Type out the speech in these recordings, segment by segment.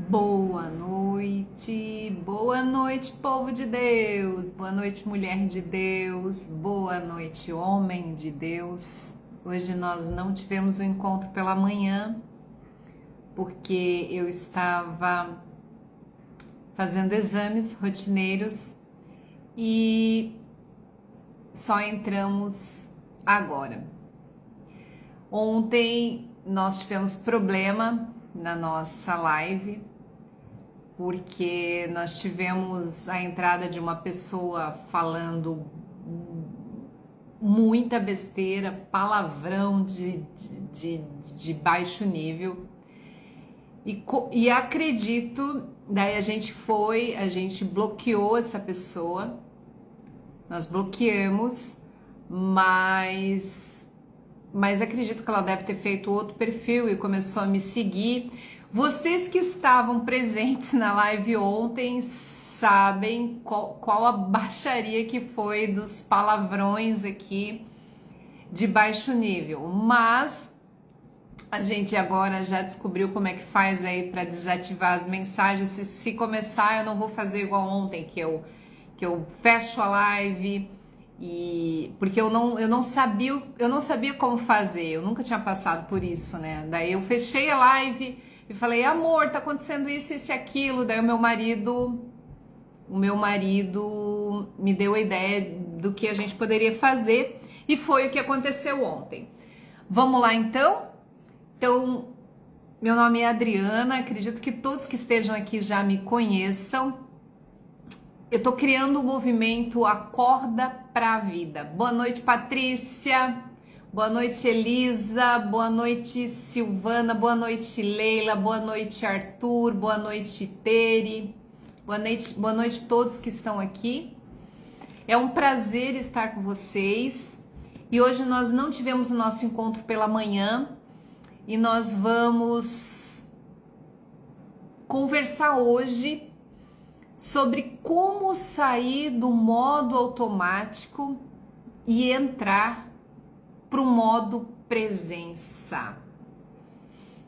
Boa noite, povo de Deus, boa noite, mulher de Deus, boa noite, homem de Deus. Hoje nós não tivemos um encontro pela manhã, porque eu estava fazendo exames rotineiros e só entramos agora. Ontem nós tivemos problema na nossa live, porque nós tivemos a entrada de uma pessoa falando muita besteira, palavrão de baixo nível. E acredito, daí a gente bloqueou essa pessoa, nós bloqueamos, mas acredito que ela deve ter feito outro perfil e começou a me seguir. Vocês que estavam presentes na live ontem sabem qual a baixaria que foi dos palavrões aqui de baixo nível, mas a gente agora já descobriu como é que faz aí para desativar as mensagens. Se começar, eu não vou fazer igual ontem, que eu fecho a live. Porque eu não sabia como fazer, eu nunca tinha passado por isso, né? Daí eu fechei a live e falei, amor, tá acontecendo isso e aquilo. Daí o meu marido me deu a ideia do que a gente poderia fazer e foi o que aconteceu ontem. Vamos lá então? Então, meu nome é Adriana, acredito que todos que estejam aqui já me conheçam. Eu tô criando um movimento Acorda pra Vida. Boa noite, Patrícia. Boa noite, Elisa. Boa noite, Silvana. Boa noite, Leila. Boa noite, Arthur. Boa noite, Tere. Boa noite a todos que estão aqui. É um prazer estar com vocês. E hoje nós não tivemos o nosso encontro pela manhã e nós vamos conversar hoje sobre como sair do modo automático e entrar para o modo presença.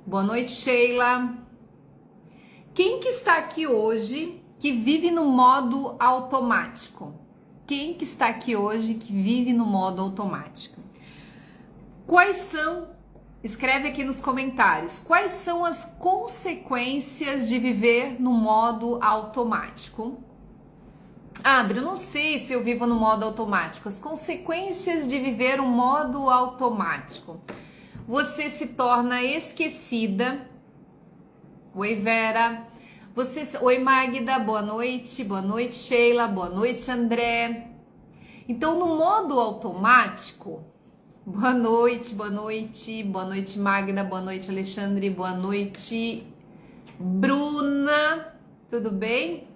Boa noite, Sheila. Quem que está aqui hoje que vive no modo automático? Quem que está aqui hoje que vive no modo automático? Quais são, escreve aqui nos comentários, quais são as consequências de viver no modo automático? Adri, eu não sei se eu vivo no modo automático. As consequências de viver um modo automático. Você se torna esquecida. Oi, Vera. Oi, Magda, boa noite. Boa noite, Sheila. Boa noite, André. Então, no modo automático, boa noite, boa noite. Boa noite, Magda. Boa noite, Alexandre. Boa noite, Bruna. Tudo bem?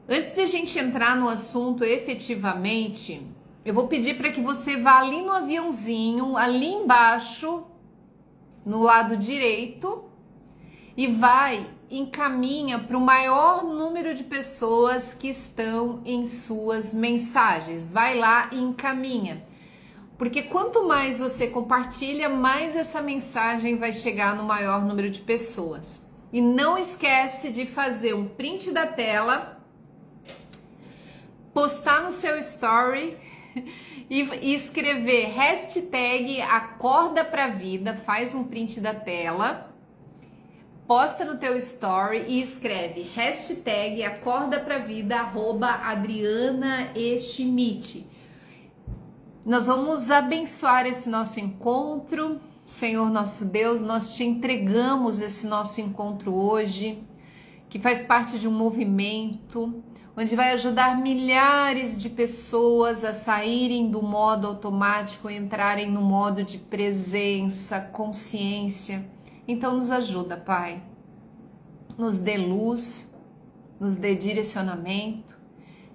Antes de a gente entrar no assunto efetivamente, eu vou pedir para que você vá ali no aviãozinho, ali embaixo, no lado direito, e encaminha para o maior número de pessoas que estão em suas mensagens. Vai lá e encaminha. Porque quanto mais você compartilha, mais essa mensagem vai chegar no maior número de pessoas. E não esquece de fazer um print da tela, postar no seu story e escrever hashtag Acorda Pra Vida, faz um print da tela, posta no teu story e escreve hashtag Acorda Pra Vida, @AdrianaEschmidt. Nós vamos abençoar esse nosso encontro. Senhor nosso Deus, nós te entregamos esse nosso encontro hoje, que faz parte de um movimento onde vai ajudar milhares de pessoas a saírem do modo automático e entrarem no modo de presença, consciência. Então nos ajuda, Pai. Nos dê luz, nos dê direcionamento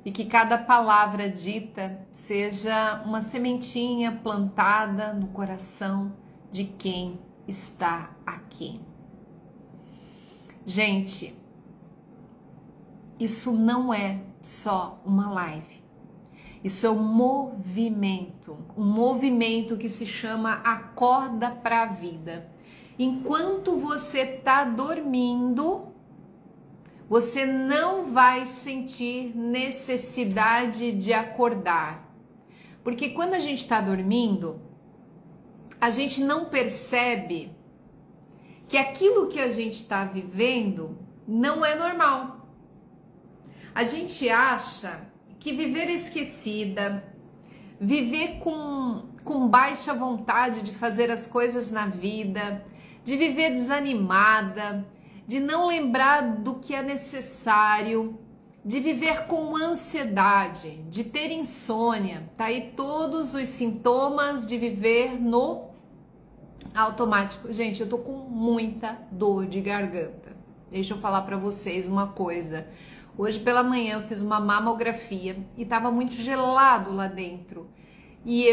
e que cada palavra dita seja uma sementinha plantada no coração de quem está aqui. Gente, isso não é só uma live. Isso é um movimento que se chama Acorda pra Vida. Enquanto você está dormindo, você não vai sentir necessidade de acordar. Porque quando a gente está dormindo, a gente não percebe que aquilo que a gente está vivendo não é normal. A gente acha que viver esquecida, viver com baixa vontade de fazer as coisas na vida, de viver desanimada, de não lembrar do que é necessário, de viver com ansiedade, de ter insônia, tá aí todos os sintomas de viver no automático. Gente, eu tô com muita dor de garganta. Deixa eu falar pra vocês uma coisa. Hoje pela manhã eu fiz uma mamografia e tava muito gelado lá dentro. E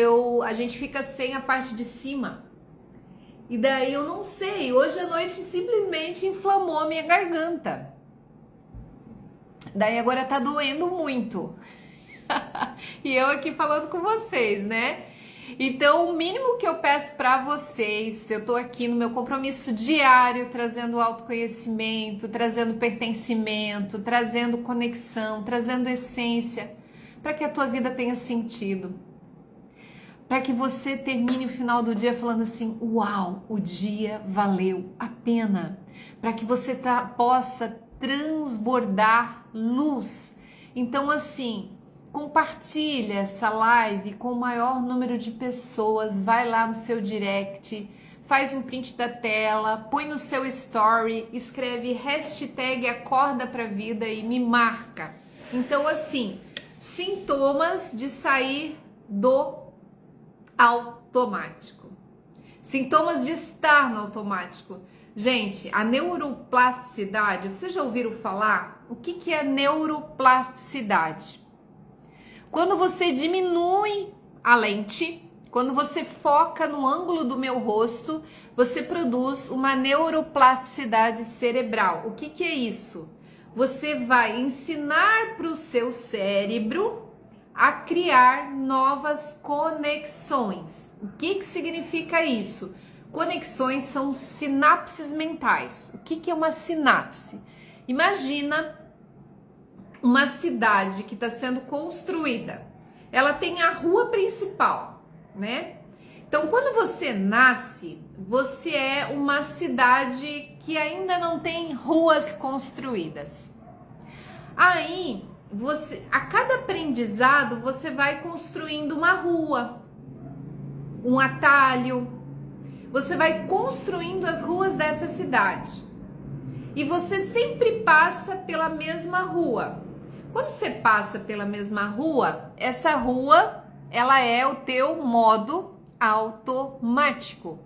a gente fica sem a parte de cima. E daí eu não sei, hoje à noite simplesmente inflamou a minha garganta. Daí agora tá doendo muito. E eu aqui falando com vocês, né? Então, o mínimo que eu peço para vocês, eu tô aqui no meu compromisso diário, trazendo autoconhecimento, trazendo pertencimento, trazendo conexão, trazendo essência, para que a tua vida tenha sentido. Para que você termine o final do dia falando assim, uau, o dia valeu a pena. Para que você possa transbordar luz. Então, assim, compartilha essa live com o maior número de pessoas, vai lá no seu direct, faz um print da tela, põe no seu story, escreve hashtag acorda pra vida e me marca. Então, assim, sintomas de sair do automático. Sintomas de estar no automático. Gente, a neuroplasticidade, vocês já ouviram falar? O que é neuroplasticidade? Quando você diminui a lente, quando você foca no ângulo do meu rosto, você produz uma neuroplasticidade cerebral. O que é isso? Você vai ensinar para o seu cérebro a criar novas conexões. O que significa isso? Conexões são sinapses mentais. O que é uma sinapse? Imagina uma cidade que está sendo construída. Ela tem a rua principal, né? Então, quando você nasce, você é uma cidade que ainda não tem ruas construídas. Aí, a cada aprendizado, você vai construindo uma rua, um atalho. Você vai construindo as ruas dessa cidade. E você sempre passa pela mesma rua. Quando você passa pela mesma rua, essa rua, ela é o teu modo automático.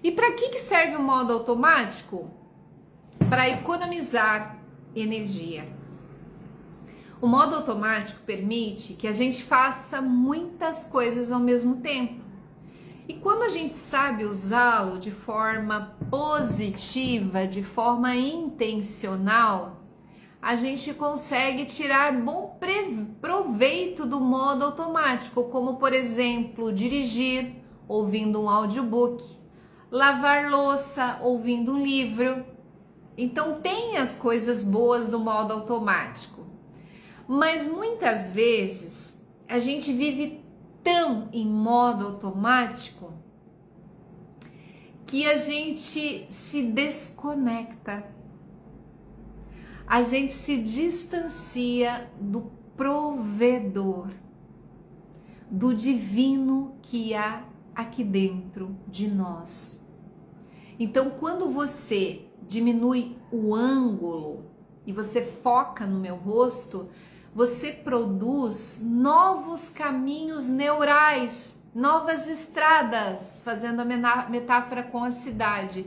E para que serve o modo automático? Para economizar energia. O modo automático permite que a gente faça muitas coisas ao mesmo tempo. E quando a gente sabe usá-lo de forma positiva, de forma intencional, a gente consegue tirar bom proveito do modo automático, como por exemplo, dirigir ouvindo um audiobook, lavar louça ouvindo um livro. Então tem as coisas boas do modo automático. Mas muitas vezes a gente vive tão em modo automático que a gente se desconecta, a gente se distancia do provedor, do divino que há aqui dentro de nós. Então, quando você diminui o ângulo e você foca no meu rosto, você produz novos caminhos neurais, novas estradas, fazendo a metáfora com a cidade.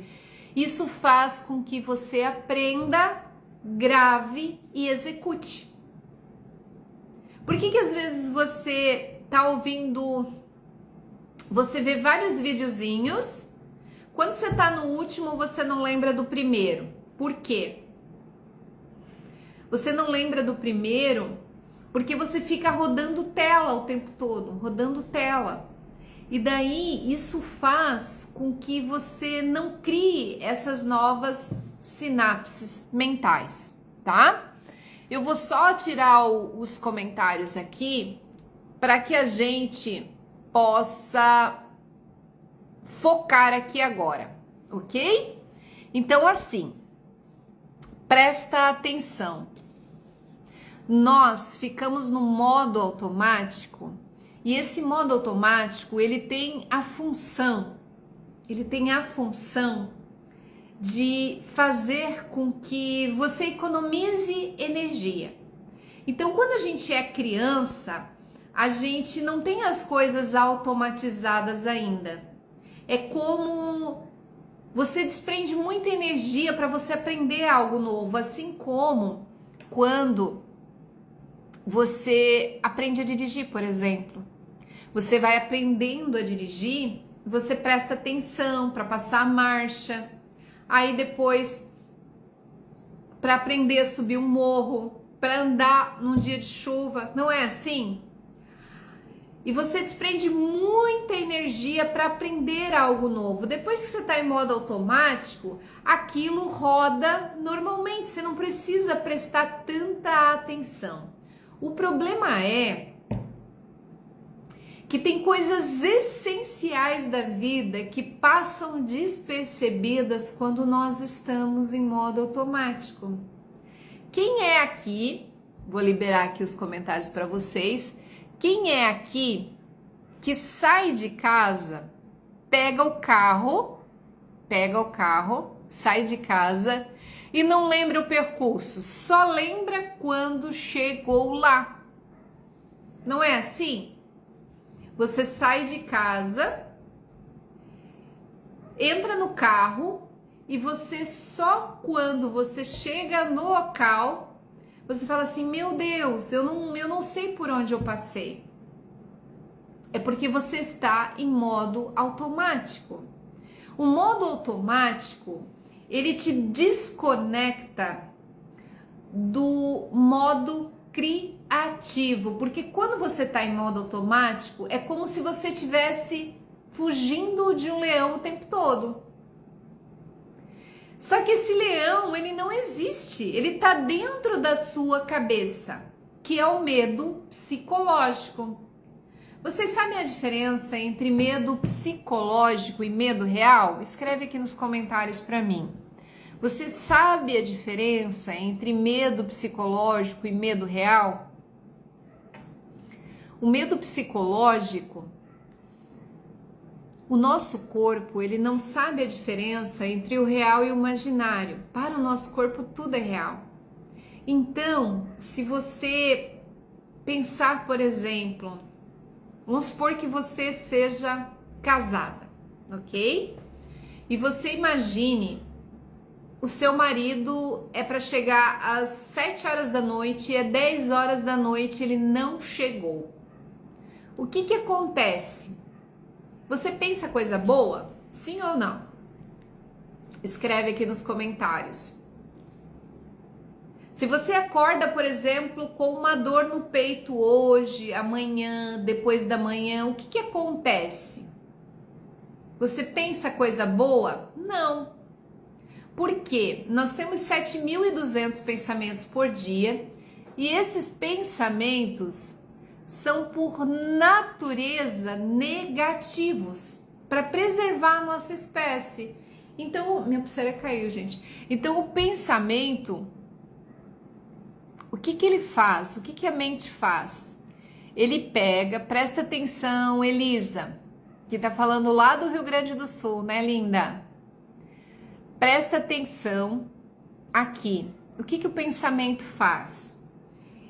Isso faz com que você aprenda, grave e execute. Por que às vezes você tá ouvindo, você vê vários videozinhos, quando você tá no último você não lembra do primeiro? Por quê? Você não lembra do primeiro porque você fica rodando tela o tempo todo, rodando tela. E daí isso faz com que você não crie essas novas sinapses mentais, tá? Eu vou só tirar os comentários aqui para que a gente possa focar aqui agora, ok? Então, assim, presta atenção. Nós ficamos no modo automático e esse modo automático, ele tem a função de fazer com que você economize energia. Então, quando a gente é criança, a gente não tem as coisas automatizadas ainda. É como você desprende muita energia para você aprender algo novo, assim como quando você aprende a dirigir, por exemplo. Você vai aprendendo a dirigir, você presta atenção para passar a marcha, aí depois para aprender a subir um morro, para andar num dia de chuva, não é assim? E você desprende muita energia para aprender algo novo. Depois que você está em modo automático, aquilo roda normalmente, você não precisa prestar tanta atenção. O problema é que tem coisas essenciais da vida que passam despercebidas quando nós estamos em modo automático. Quem é aqui, vou liberar aqui os comentários para vocês, quem é aqui que sai de casa, pega o carro, sai de casa e não lembra o percurso, só lembra quando chegou lá. Não é assim? Você sai de casa, entra no carro e você só quando você chega no local, você fala assim, meu Deus, eu não sei por onde eu passei. É porque você está em modo automático. O modo automático, ele te desconecta do modo criativo, porque quando você está em modo automático, é como se você estivesse fugindo de um leão o tempo todo. Só que esse leão, ele não existe, ele está dentro da sua cabeça, que é o medo psicológico. Vocês sabem a diferença entre medo psicológico e medo real? Escreve aqui nos comentários para mim. Você sabe a diferença entre medo psicológico e medo real? O medo psicológico, o nosso corpo, ele não sabe a diferença entre o real e o imaginário. Para o nosso corpo, tudo é real. Então, se você pensar, por exemplo, vamos supor que você seja casada, ok? E você imagine o seu marido é para chegar às 7 horas da noite e é 10 horas da noite ele não chegou. O que acontece? Você pensa coisa boa? Sim ou não? Escreve aqui nos comentários. Se você acorda, por exemplo, com uma dor no peito hoje, amanhã, depois da manhã, o que acontece? Você pensa coisa boa? Não. Por quê? Nós temos 7.200 pensamentos por dia e esses pensamentos são por natureza negativos para preservar a nossa espécie. Então, minha pulseira caiu, gente. Então, o pensamento, o que ele faz? O que a mente faz? Ele pega, presta atenção, Elisa, que tá falando lá do Rio Grande do Sul, né, linda? Presta atenção aqui. O que o pensamento faz?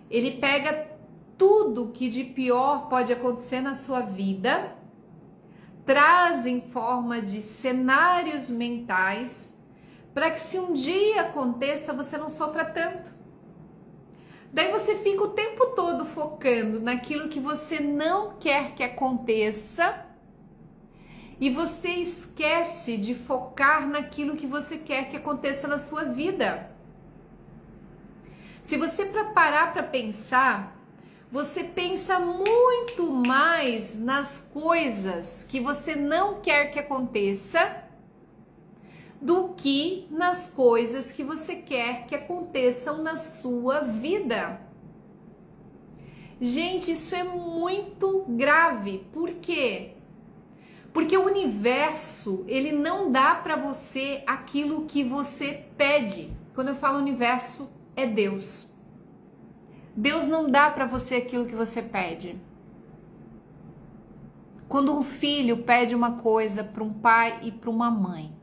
Ele pega tudo que de pior pode acontecer na sua vida, traz em forma de cenários mentais, para que se um dia aconteça, você não sofra tanto. Daí você fica o tempo todo focando naquilo que você não quer que aconteça, e você esquece de focar naquilo que você quer que aconteça na sua vida. Se você parar para pensar, você pensa muito mais nas coisas que você não quer que aconteça do que nas coisas que você quer que aconteçam na sua vida. Gente, isso é muito grave. Por quê? Porque o universo, ele não dá para você aquilo que você pede. Quando eu falo universo, é Deus. Deus não dá para você aquilo que você pede. Quando um filho pede uma coisa para um pai e para uma mãe,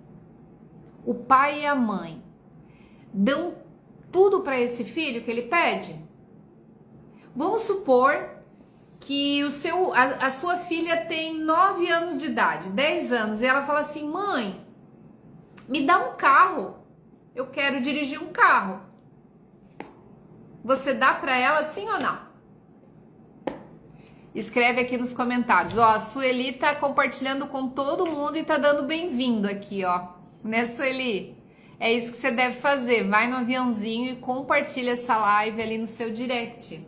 o pai e a mãe dão tudo para esse filho que ele pede? Vamos supor que a sua filha tem 9 anos de idade, 10 anos, e ela fala assim: mãe, me dá um carro, eu quero dirigir um carro. Você dá para ela sim ou não? Escreve aqui nos comentários. Ó, a Sueli tá compartilhando com todo mundo e tá dando bem-vindo aqui, ó. Né, Sueli? É isso que você deve fazer. Vai no aviãozinho e compartilha essa live ali no seu direct.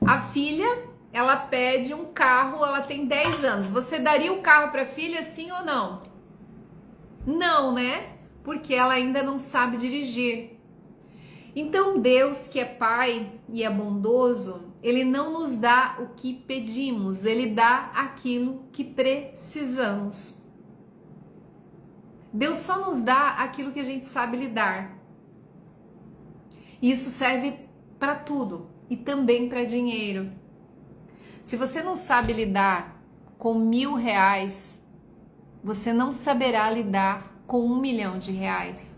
A filha, ela pede um carro, ela tem 10 anos. Você daria o carro para a filha, sim ou não? Não, né? Porque ela ainda não sabe dirigir. Então Deus, que é Pai e é bondoso, Ele não nos dá o que pedimos, Ele dá aquilo que precisamos. Deus só nos dá aquilo que a gente sabe lidar. Isso serve para tudo e também para dinheiro. Se você não sabe lidar com R$1.000, você não saberá lidar com R$1.000.000.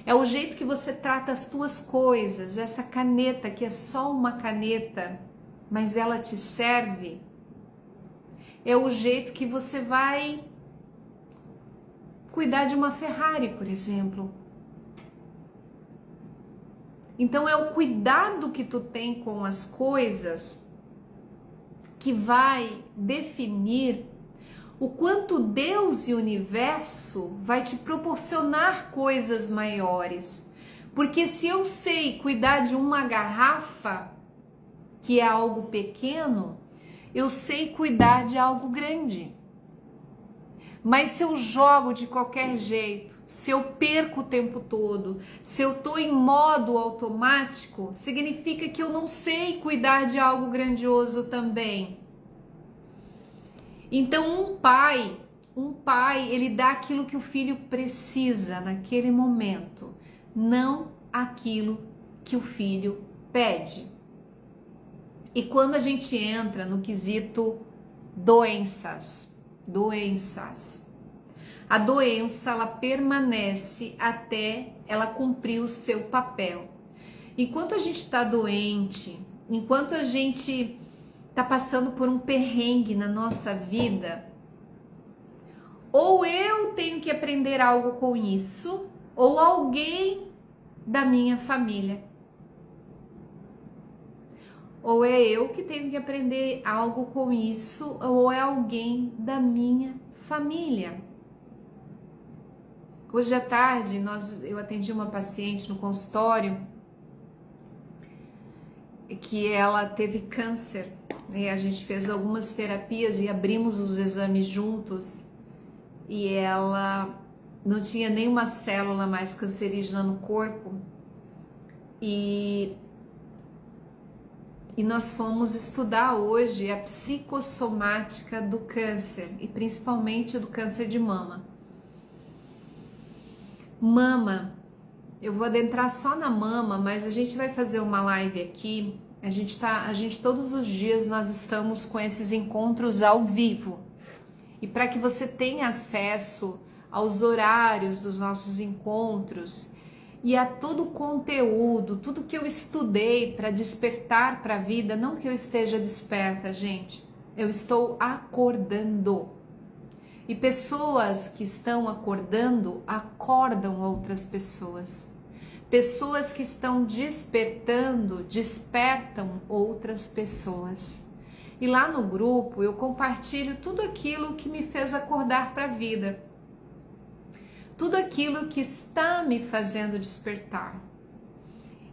É o jeito que você trata as tuas coisas, essa caneta que é só uma caneta, mas ela te serve. É o jeito que você vai cuidar de uma Ferrari, por exemplo. Então é o cuidado que tu tem com as coisas que vai definir o quanto Deus e o universo vai te proporcionar coisas maiores. Porque se eu sei cuidar de uma garrafa, que é algo pequeno, eu sei cuidar de algo grande. Mas se eu jogo de qualquer jeito, se eu perco o tempo todo, se eu tô em modo automático, significa que eu não sei cuidar de algo grandioso também. Então um pai, ele dá aquilo que o filho precisa naquele momento, não aquilo que o filho pede. E quando a gente entra no quesito doenças, a doença ela permanece até ela cumprir o seu papel. Enquanto a gente está doente, enquanto a gente está passando por um perrengue na nossa vida, ou eu tenho que aprender algo com isso, ou alguém da minha família. Ou é eu que tenho que aprender algo com isso, ou é alguém da minha família. Hoje à tarde eu atendi uma paciente no consultório que ela teve câncer. E a gente fez algumas terapias e abrimos os exames juntos e ela não tinha nenhuma célula mais cancerígena no corpo e nós fomos estudar hoje a psicossomática do câncer e principalmente do câncer de mama. Mama, eu vou adentrar só na mama, mas a gente vai fazer uma live aqui. A gente todos os dias nós estamos com esses encontros ao vivo. E para que você tenha acesso aos horários dos nossos encontros e a todo o conteúdo, tudo que eu estudei para despertar para a vida, não que eu esteja desperta, gente, eu estou acordando. E pessoas que estão acordando, acordam outras pessoas. Pessoas que estão despertando, despertam outras pessoas. E lá no grupo eu compartilho tudo aquilo que me fez acordar para a vida. tudo aquilo que está me fazendo despertar.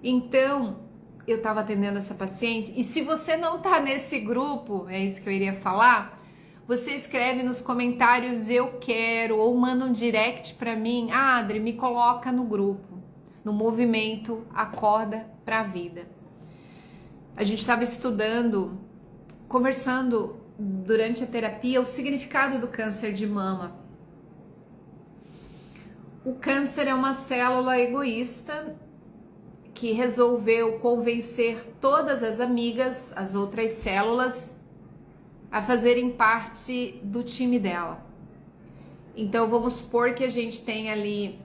Então, eu estava atendendo essa paciente, e se você não está nesse grupo, é isso que eu iria falar, você escreve nos comentários eu quero, ou manda um direct para mim, Adri, me coloca no grupo, no movimento Acorda para a Vida. A gente estava estudando, conversando durante a terapia o significado do câncer de mama. O câncer é uma célula egoísta que resolveu convencer todas as amigas, as outras células, a fazerem parte do time dela. Então vamos supor que a gente tem ali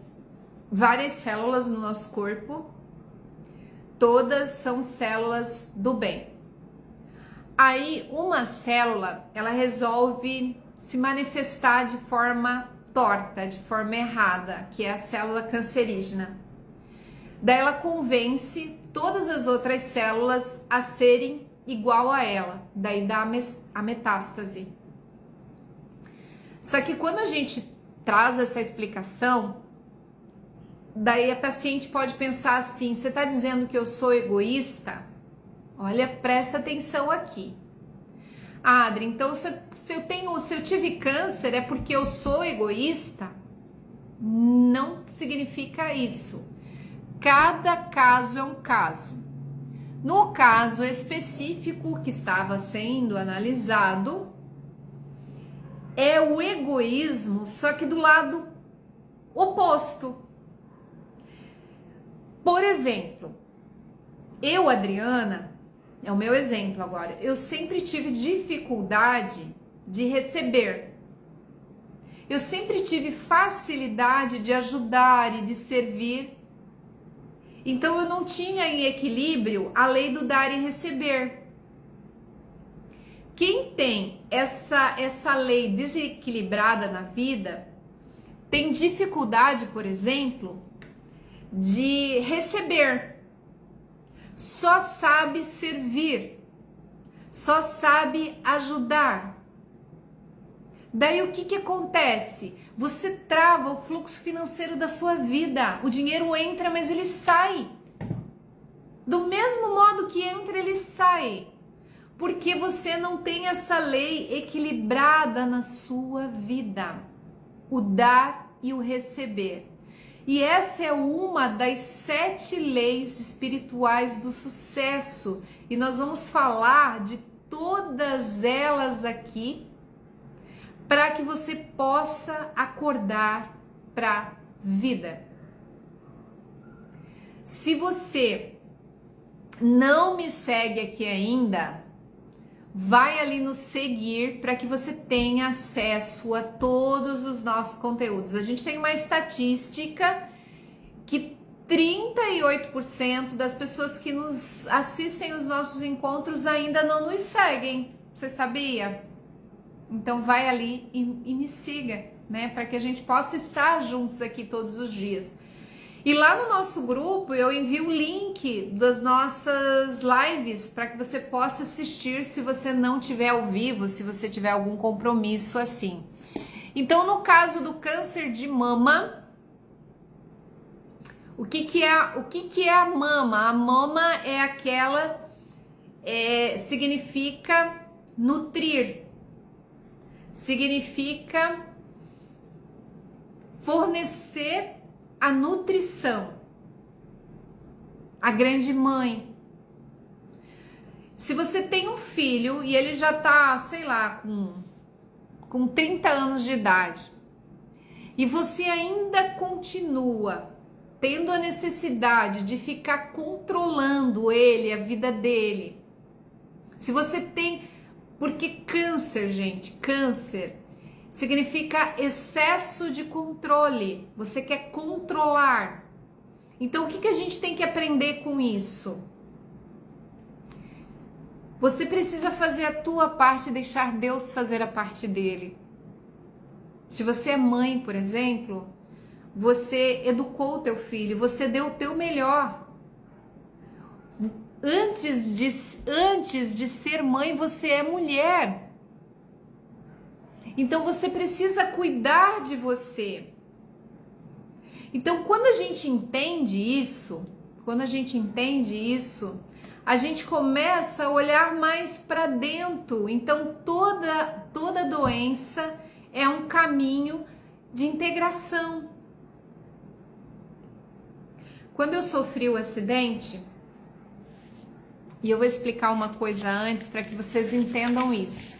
várias células no nosso corpo, todas são células do bem. Aí uma célula, ela resolve se manifestar de forma torta, de forma errada, que é a célula cancerígena. Daí ela convence todas as outras células a serem igual a ela, daí dá a metástase. Só que quando a gente traz essa explicação, daí a paciente pode pensar assim, você está dizendo que eu sou egoísta? Olha, presta atenção aqui. Adri, então se eu tive câncer é porque eu sou egoísta? Não significa isso. Cada caso é um caso. No caso específico que estava sendo analisado, é o egoísmo, só que do lado oposto. Por exemplo, eu, Adriana, é o meu exemplo agora, eu sempre tive dificuldade de receber. Eu sempre tive facilidade de ajudar e de servir. Então eu não tinha em equilíbrio a lei do dar e receber. Quem tem essa lei desequilibrada na vida tem dificuldade, por exemplo, de receber. Só sabe servir, só sabe ajudar. Daí o que acontece? Você trava o fluxo financeiro da sua vida. O dinheiro entra, mas ele sai. Do mesmo modo que entra, ele sai. Porque você não tem essa lei equilibrada na sua vida. O dar e o receber. E essa é uma das 7 leis espirituais do sucesso. E nós vamos falar de todas elas aqui, para que você possa acordar para a vida. Se você não me segue aqui ainda, vai ali no seguir para que você tenha acesso a todos os nossos conteúdos. A gente tem uma estatística que 38% das pessoas que nos assistem os nossos encontros ainda não nos seguem. Você sabia? Então vai ali e me siga, né? Para que a gente possa estar juntos aqui todos os dias. E lá no nosso grupo eu envio o link das nossas lives para que você possa assistir se você não tiver ao vivo, se você tiver algum compromisso assim. Então no caso do câncer de mama, o que é a mama? A mama é aquela, significa nutrir. Significa fornecer a nutrição, a grande mãe. Se você tem um filho e ele já tá, sei lá, com 30 anos de idade e você ainda continua tendo a necessidade de ficar controlando ele, a vida dele, se você tem... Porque câncer, gente, câncer significa excesso de controle. Você quer controlar. Então, o que a gente tem que aprender com isso? Você precisa fazer a tua parte e deixar Deus fazer a parte dele. Se você é mãe, por exemplo, você educou o teu filho, você deu o teu melhor. Antes de ser mãe, você é mulher. Então você precisa cuidar de você. Então, quando a gente entende isso, a gente começa a olhar mais para dentro. Então, toda doença é um caminho de integração. Quando eu sofri o acidente, e eu vou explicar uma coisa antes para que vocês entendam isso.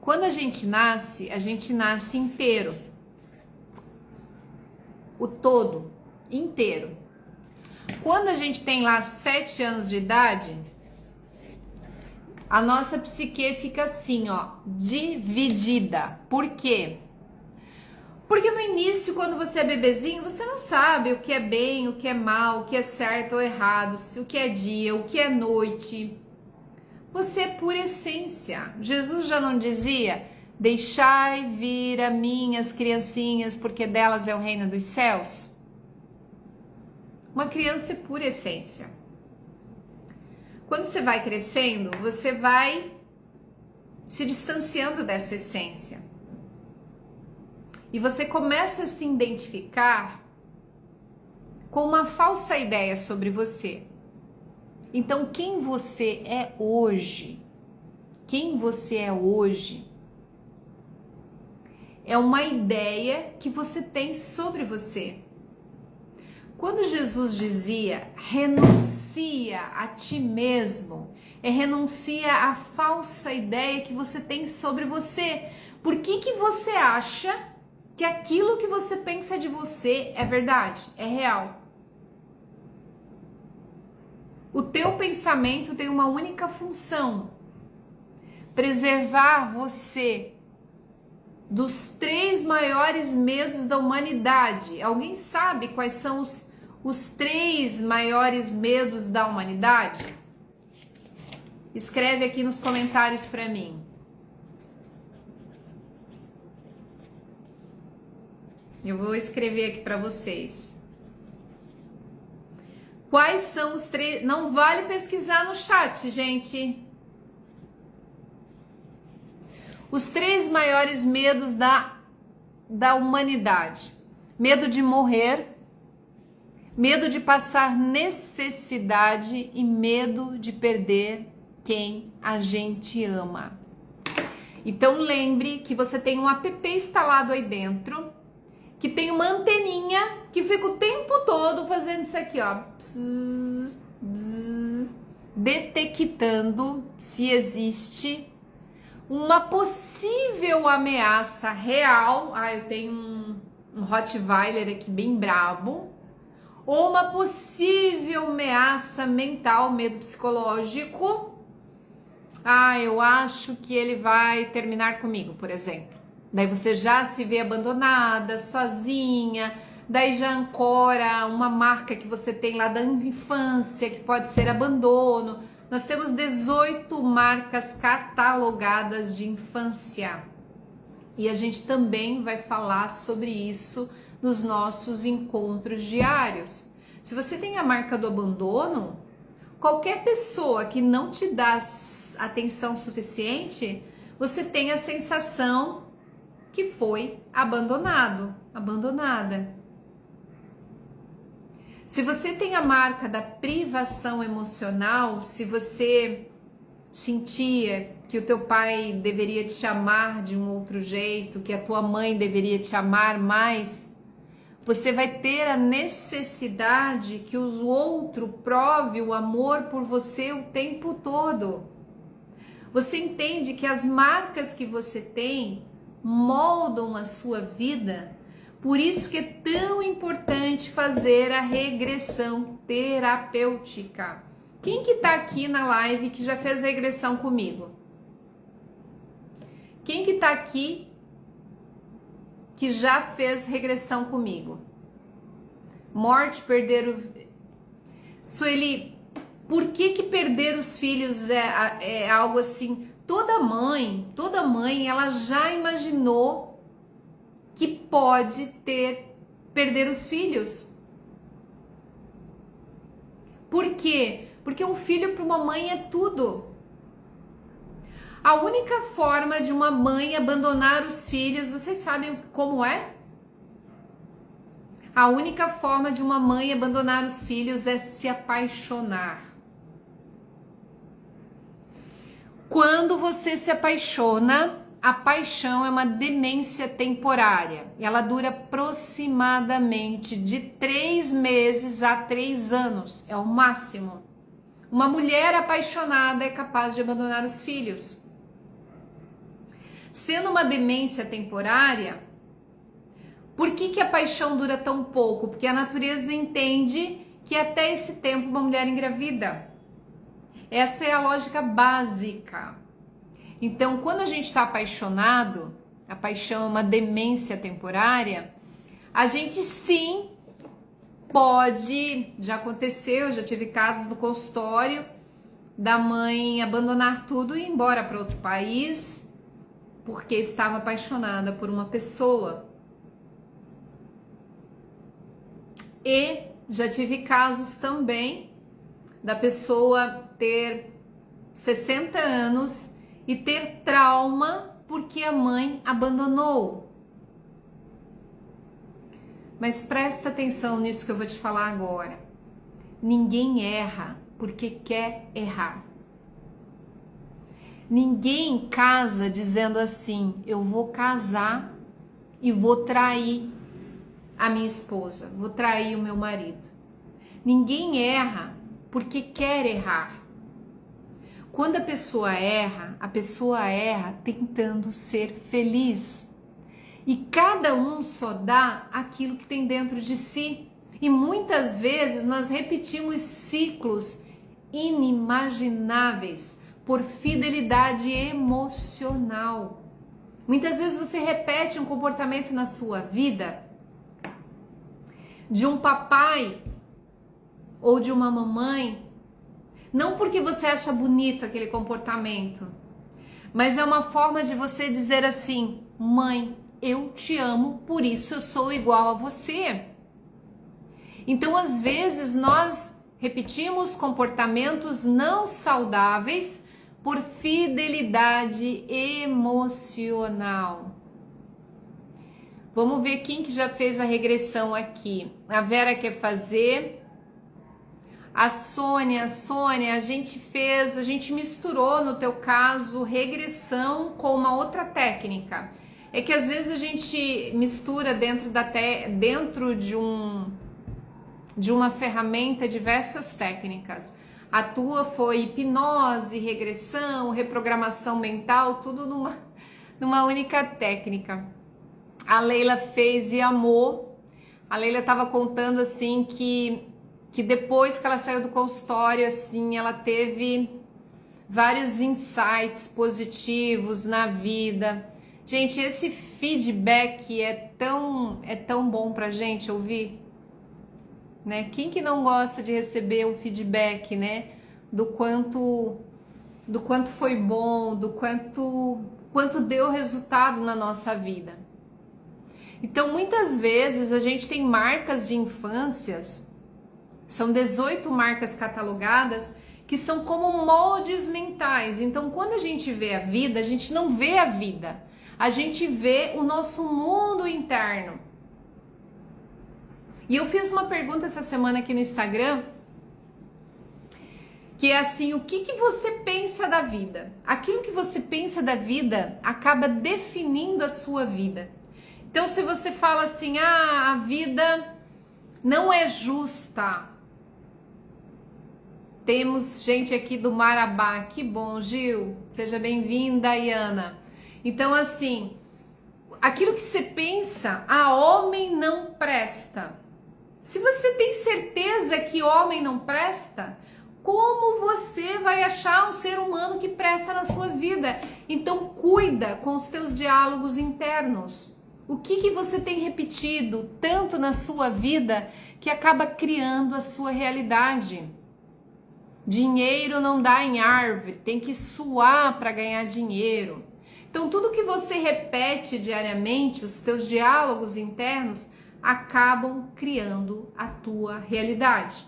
Quando a gente nasce inteiro. O todo, inteiro. Quando a gente tem lá 7 anos de idade, a nossa psique fica assim, ó, dividida. Por quê? Porque no início, quando você é bebezinho, você não sabe o que é bem, o que é mal, o que é certo ou errado, o que é dia, o que é noite. Você é pura essência. Jesus já não dizia: deixai vir a mim as criancinhas, porque delas é o reino dos céus? Uma criança é pura essência. Quando você vai crescendo, você vai se distanciando dessa essência. E você começa a se identificar com uma falsa ideia sobre você. Então, quem você é hoje? É uma ideia que você tem sobre você. Quando Jesus dizia, renuncia a ti mesmo, renuncia à falsa ideia que você tem sobre você. Por que você acha que aquilo que você pensa de você é verdade, é real? O teu pensamento tem uma única função: preservar você dos 3 maiores medos da humanidade. Alguém sabe quais são os 3 maiores medos da humanidade? Escreve aqui nos comentários para mim. Eu vou escrever aqui para vocês. Quais são os 3? Não vale pesquisar no chat, gente. Os 3 maiores medos da humanidade: medo de morrer, medo de passar necessidade e medo de perder quem a gente ama. Então lembre que você tem um app instalado aí dentro, que tem uma anteninha que fica o tempo todo fazendo isso aqui, ó, bzz, bzz, detectando se existe uma possível ameaça real. Eu tenho um Rottweiler aqui bem brabo, ou uma possível ameaça mental, medo psicológico. Eu acho que ele vai terminar comigo, por exemplo. Daí você já se vê abandonada, sozinha, daí já ancora uma marca que você tem lá da infância, que pode ser abandono. Nós temos 18 marcas catalogadas de infância. E a gente também vai falar sobre isso nos nossos encontros diários. Se você tem a marca do abandono, qualquer pessoa que não te dá atenção suficiente, você tem a sensação que foi abandonado, abandonada. Se você tem a marca da privação emocional, se você sentia que o teu pai deveria te amar de um outro jeito, que a tua mãe deveria te amar mais, você vai ter a necessidade que o outro prove o amor por você o tempo todo. Você entende que as marcas que você tem moldam a sua vida? Por isso que é tão importante fazer a regressão terapêutica. Quem que tá aqui na live que já fez regressão comigo? Quem que tá aqui que já fez regressão comigo? Morte, perder o... Sueli, por que perder os filhos é algo assim? Toda mãe, ela já imaginou que pode perder os filhos. Por quê? Porque um filho para uma mãe é tudo. A única forma de uma mãe abandonar os filhos, vocês sabem como é? A única forma de uma mãe abandonar os filhos é se apaixonar. Quando você se apaixona, a paixão é uma demência temporária. Ela dura aproximadamente de 3 meses a 3 anos. É o máximo. Uma mulher apaixonada é capaz de abandonar os filhos. Sendo uma demência temporária, por que a paixão dura tão pouco? Porque a natureza entende que até esse tempo uma mulher engravida. Essa é a lógica básica. Então, quando a gente está apaixonado, a paixão é uma demência temporária, a gente sim pode, já aconteceu, já tive casos no consultório da mãe abandonar tudo e ir embora para outro país porque estava apaixonada por uma pessoa. E já tive casos também da pessoa ter 60 anos e ter trauma porque a mãe abandonou. Mas presta atenção nisso que eu vou te falar agora. Ninguém erra porque quer errar. Ninguém casa dizendo assim, eu vou casar e vou trair a minha esposa, vou trair o meu marido. Ninguém erra porque quer errar. Quando a pessoa erra tentando ser feliz. E cada um só dá aquilo que tem dentro de si. E muitas vezes nós repetimos ciclos inimagináveis por fidelidade emocional. Muitas vezes você repete um comportamento na sua vida de um papai ou de uma mamãe, não porque você acha bonito aquele comportamento, mas é uma forma de você dizer assim, mãe, eu te amo, por isso eu sou igual a você. Então, às vezes, nós repetimos comportamentos não saudáveis por fidelidade emocional. Vamos ver quem que já fez a regressão aqui. A Vera quer fazer. A Sônia, a gente misturou no teu caso regressão com uma outra técnica. É que às vezes a gente mistura dentro de uma ferramenta diversas técnicas. A tua foi hipnose, regressão, reprogramação mental, tudo numa única técnica. A Leila fez e amou. A Leila estava contando assim que depois que ela saiu do consultório, assim, ela teve vários insights positivos na vida. Gente, esse feedback é tão bom pra gente ouvir, né? Quem que não gosta de receber o feedback, né? Do quanto foi bom, do quanto deu resultado na nossa vida. Então, muitas vezes a gente tem marcas de infâncias, são 18 marcas catalogadas, que são como moldes mentais. Então, quando a gente vê a vida, a gente não vê a vida, a gente vê o nosso mundo interno. E eu fiz uma pergunta essa semana aqui no Instagram, que é assim, o que você pensa da vida? Aquilo que você pensa da vida acaba definindo a sua vida. Então, se você fala assim, a vida não é justa. Temos gente aqui do Marabá, que bom, Gil, seja bem-vinda, Iana. Então, assim, aquilo que você pensa, homem não presta. Se você tem certeza que homem não presta, como você vai achar um ser humano que presta na sua vida? Então, cuida com os teus diálogos internos. O que você tem repetido tanto na sua vida que acaba criando a sua realidade? Dinheiro não dá em árvore, tem que suar para ganhar dinheiro. Então, tudo que você repete diariamente, os teus diálogos internos, acabam criando a tua realidade.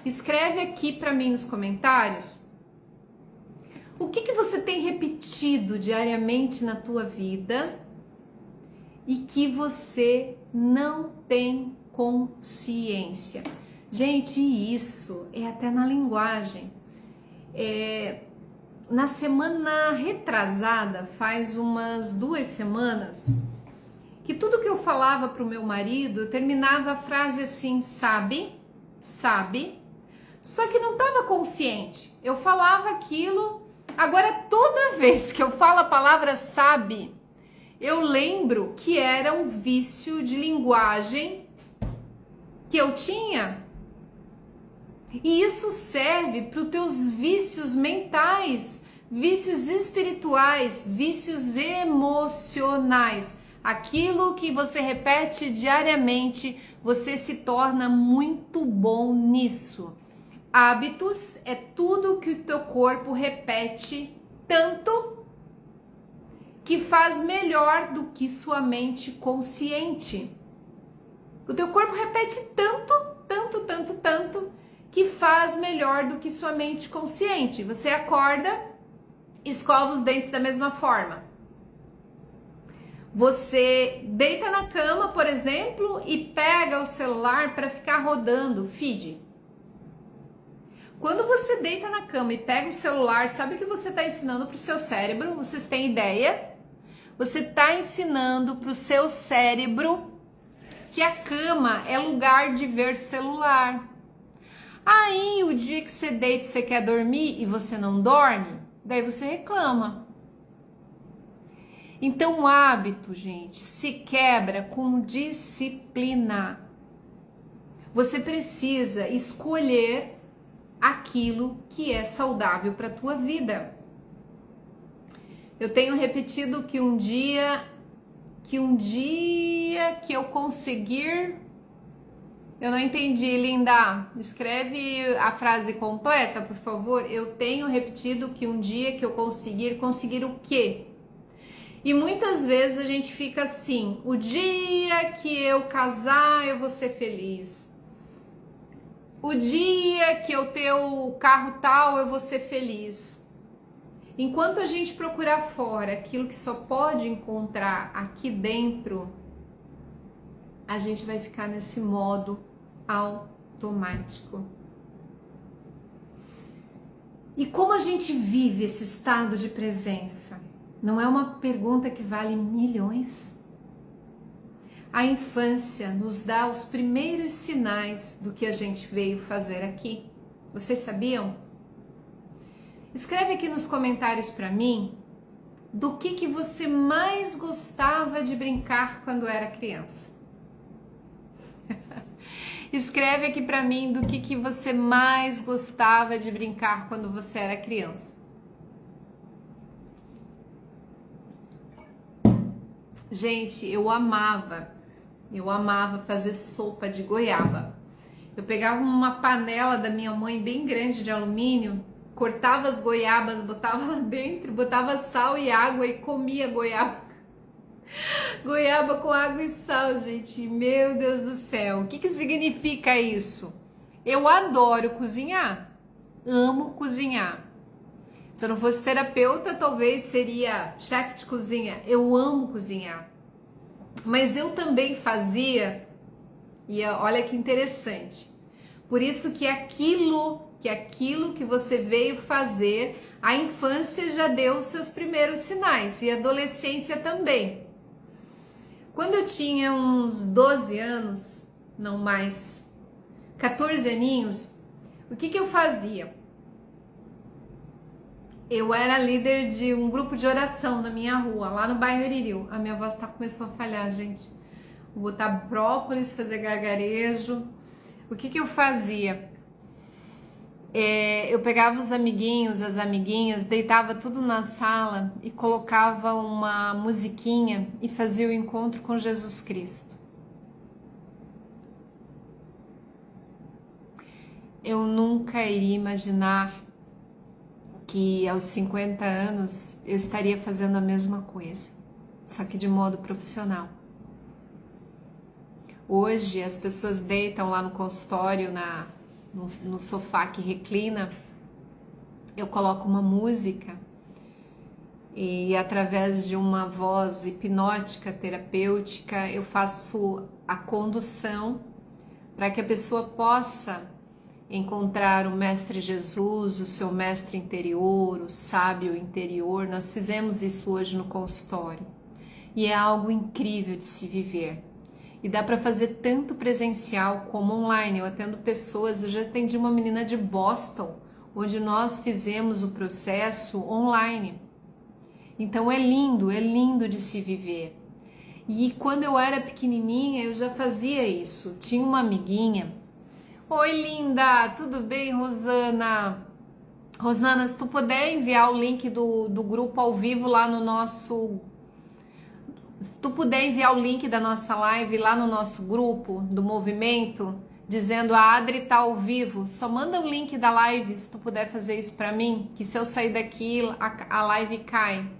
Escreve aqui para mim nos comentários o que você tem repetido diariamente na tua vida e que você não tem consciência. Gente, isso é até na linguagem. Na semana retrasada, faz umas 2 semanas, que tudo que eu falava para o meu marido, eu terminava a frase assim, sabe, só que não estava consciente. Eu falava aquilo, agora toda vez que eu falo a palavra sabe, eu lembro que era um vício de linguagem que eu tinha. E isso serve para os teus vícios mentais, vícios espirituais, vícios emocionais. Aquilo que você repete diariamente, você se torna muito bom nisso. Hábitos é tudo que o teu corpo repete tanto que faz melhor do que sua mente consciente. O teu corpo repete tanto que faz melhor do que sua mente consciente. Você acorda, escova os dentes da mesma forma. Você deita na cama, por exemplo, e pega o celular para ficar rodando feed. Quando você deita na cama e pega o celular, sabe o que você está ensinando para o seu cérebro? Vocês têm ideia? Você está ensinando para o seu cérebro que a cama é lugar de ver celular. Aí, o dia que você deita e você quer dormir e você não dorme, daí você reclama. Então, o hábito, gente, se quebra com disciplina. Você precisa escolher aquilo que é saudável para a tua vida. Eu tenho repetido que um dia que eu conseguir... Eu não entendi, Linda. Escreve a frase completa, por favor. Eu tenho repetido que um dia que eu conseguir o quê? E muitas vezes a gente fica assim, o dia que eu casar eu vou ser feliz. O dia que eu ter o carro tal eu vou ser feliz. Enquanto a gente procurar fora aquilo que só pode encontrar aqui dentro, a gente vai ficar nesse modo automático. E como a gente vive esse estado de presença? Não é uma pergunta que vale milhões? A infância nos dá os primeiros sinais do que a gente veio fazer aqui. Vocês sabiam? Escreve aqui nos comentários para mim do que você mais gostava de brincar quando era criança. Escreve aqui para mim do que você mais gostava de brincar quando você era criança. Gente, eu amava fazer sopa de goiaba. Eu pegava uma panela da minha mãe bem grande de alumínio, cortava as goiabas, botava lá dentro, botava sal e água e comia goiaba. Goiaba com água e sal, gente. Meu Deus do céu. O que significa isso? Eu adoro cozinhar. Amo cozinhar. Se eu não fosse terapeuta, talvez seria chefe de cozinha. Eu amo cozinhar. Mas eu também fazia, e olha que interessante. Por isso que aquilo que você veio fazer, a infância já deu os seus primeiros sinais e a adolescência também. Quando eu tinha uns 12 anos, não mais, 14 aninhos, o que eu fazia? Eu era líder de um grupo de oração na minha rua, lá no bairro Iririu. A minha voz começou a falhar, gente. Vou botar brócolis, fazer gargarejo. O que eu fazia? Eu pegava os amiguinhos, as amiguinhas, deitava tudo na sala e colocava uma musiquinha e fazia o encontro com Jesus Cristo. Eu nunca iria imaginar que aos 50 anos eu estaria fazendo a mesma coisa, só que de modo profissional. Hoje as pessoas deitam lá no consultório, no sofá que reclina, eu coloco uma música e através de uma voz hipnótica, terapêutica, eu faço a condução para que a pessoa possa encontrar o Mestre Jesus, o seu mestre interior, o sábio interior. Nós fizemos isso hoje no consultório e é algo incrível de se viver. E dá para fazer tanto presencial como online. Eu atendo pessoas, eu já atendi uma menina de Boston, onde nós fizemos o processo online. Então é lindo de se viver. E quando eu era pequenininha, eu já fazia isso. Tinha uma amiguinha. Oi, linda, tudo bem, Rosana? Rosana, se tu puder enviar o link do grupo ao vivo lá no nosso... Se tu puder enviar o link da nossa live lá no nosso grupo do movimento, dizendo a Adri tá ao vivo, só manda o link da live, se tu puder fazer isso pra mim, que se eu sair daqui, a live cai.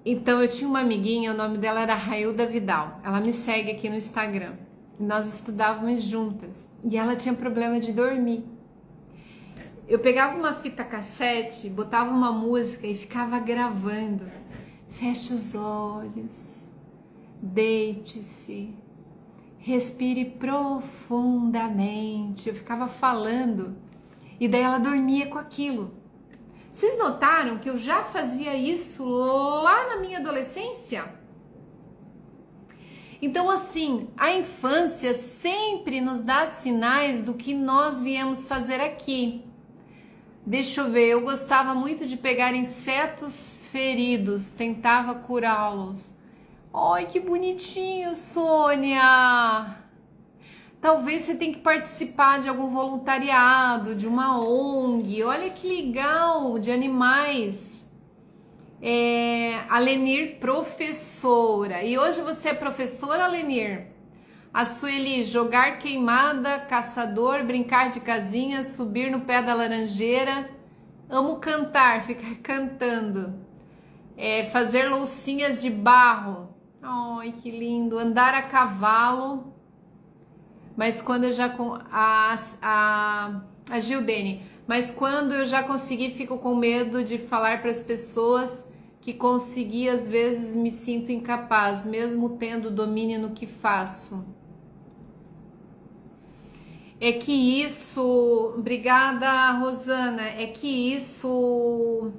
Então, eu tinha uma amiguinha, o nome dela era Railda Vidal, ela me segue aqui no Instagram. Nós estudávamos juntas e ela tinha problema de dormir. Eu pegava uma fita cassete, botava uma música e ficava gravando. Feche os olhos, deite-se, respire profundamente. Eu ficava falando e daí ela dormia com aquilo. Vocês notaram que eu já fazia isso lá na minha adolescência? Então, assim, a infância sempre nos dá sinais do que nós viemos fazer aqui. Deixa eu ver, eu gostava muito de pegar insetos feridos, tentava curá-los. Ai, que bonitinho, Sônia! Talvez você tenha que participar de algum voluntariado, de uma ONG. Olha que legal, de animais. A Lenir, professora. E hoje você é professora, Lenir? A Sueli, jogar queimada, caçador, brincar de casinha, subir no pé da laranjeira. Amo cantar, ficar cantando. Fazer loucinhas de barro. Ai, que lindo. Andar a cavalo. Mas quando eu já... A Gildene. Mas quando eu já consegui, fico com medo de falar para as pessoas que consegui, às vezes me sinto incapaz, mesmo tendo domínio no que faço. É que isso... Obrigada, Rosana. É que isso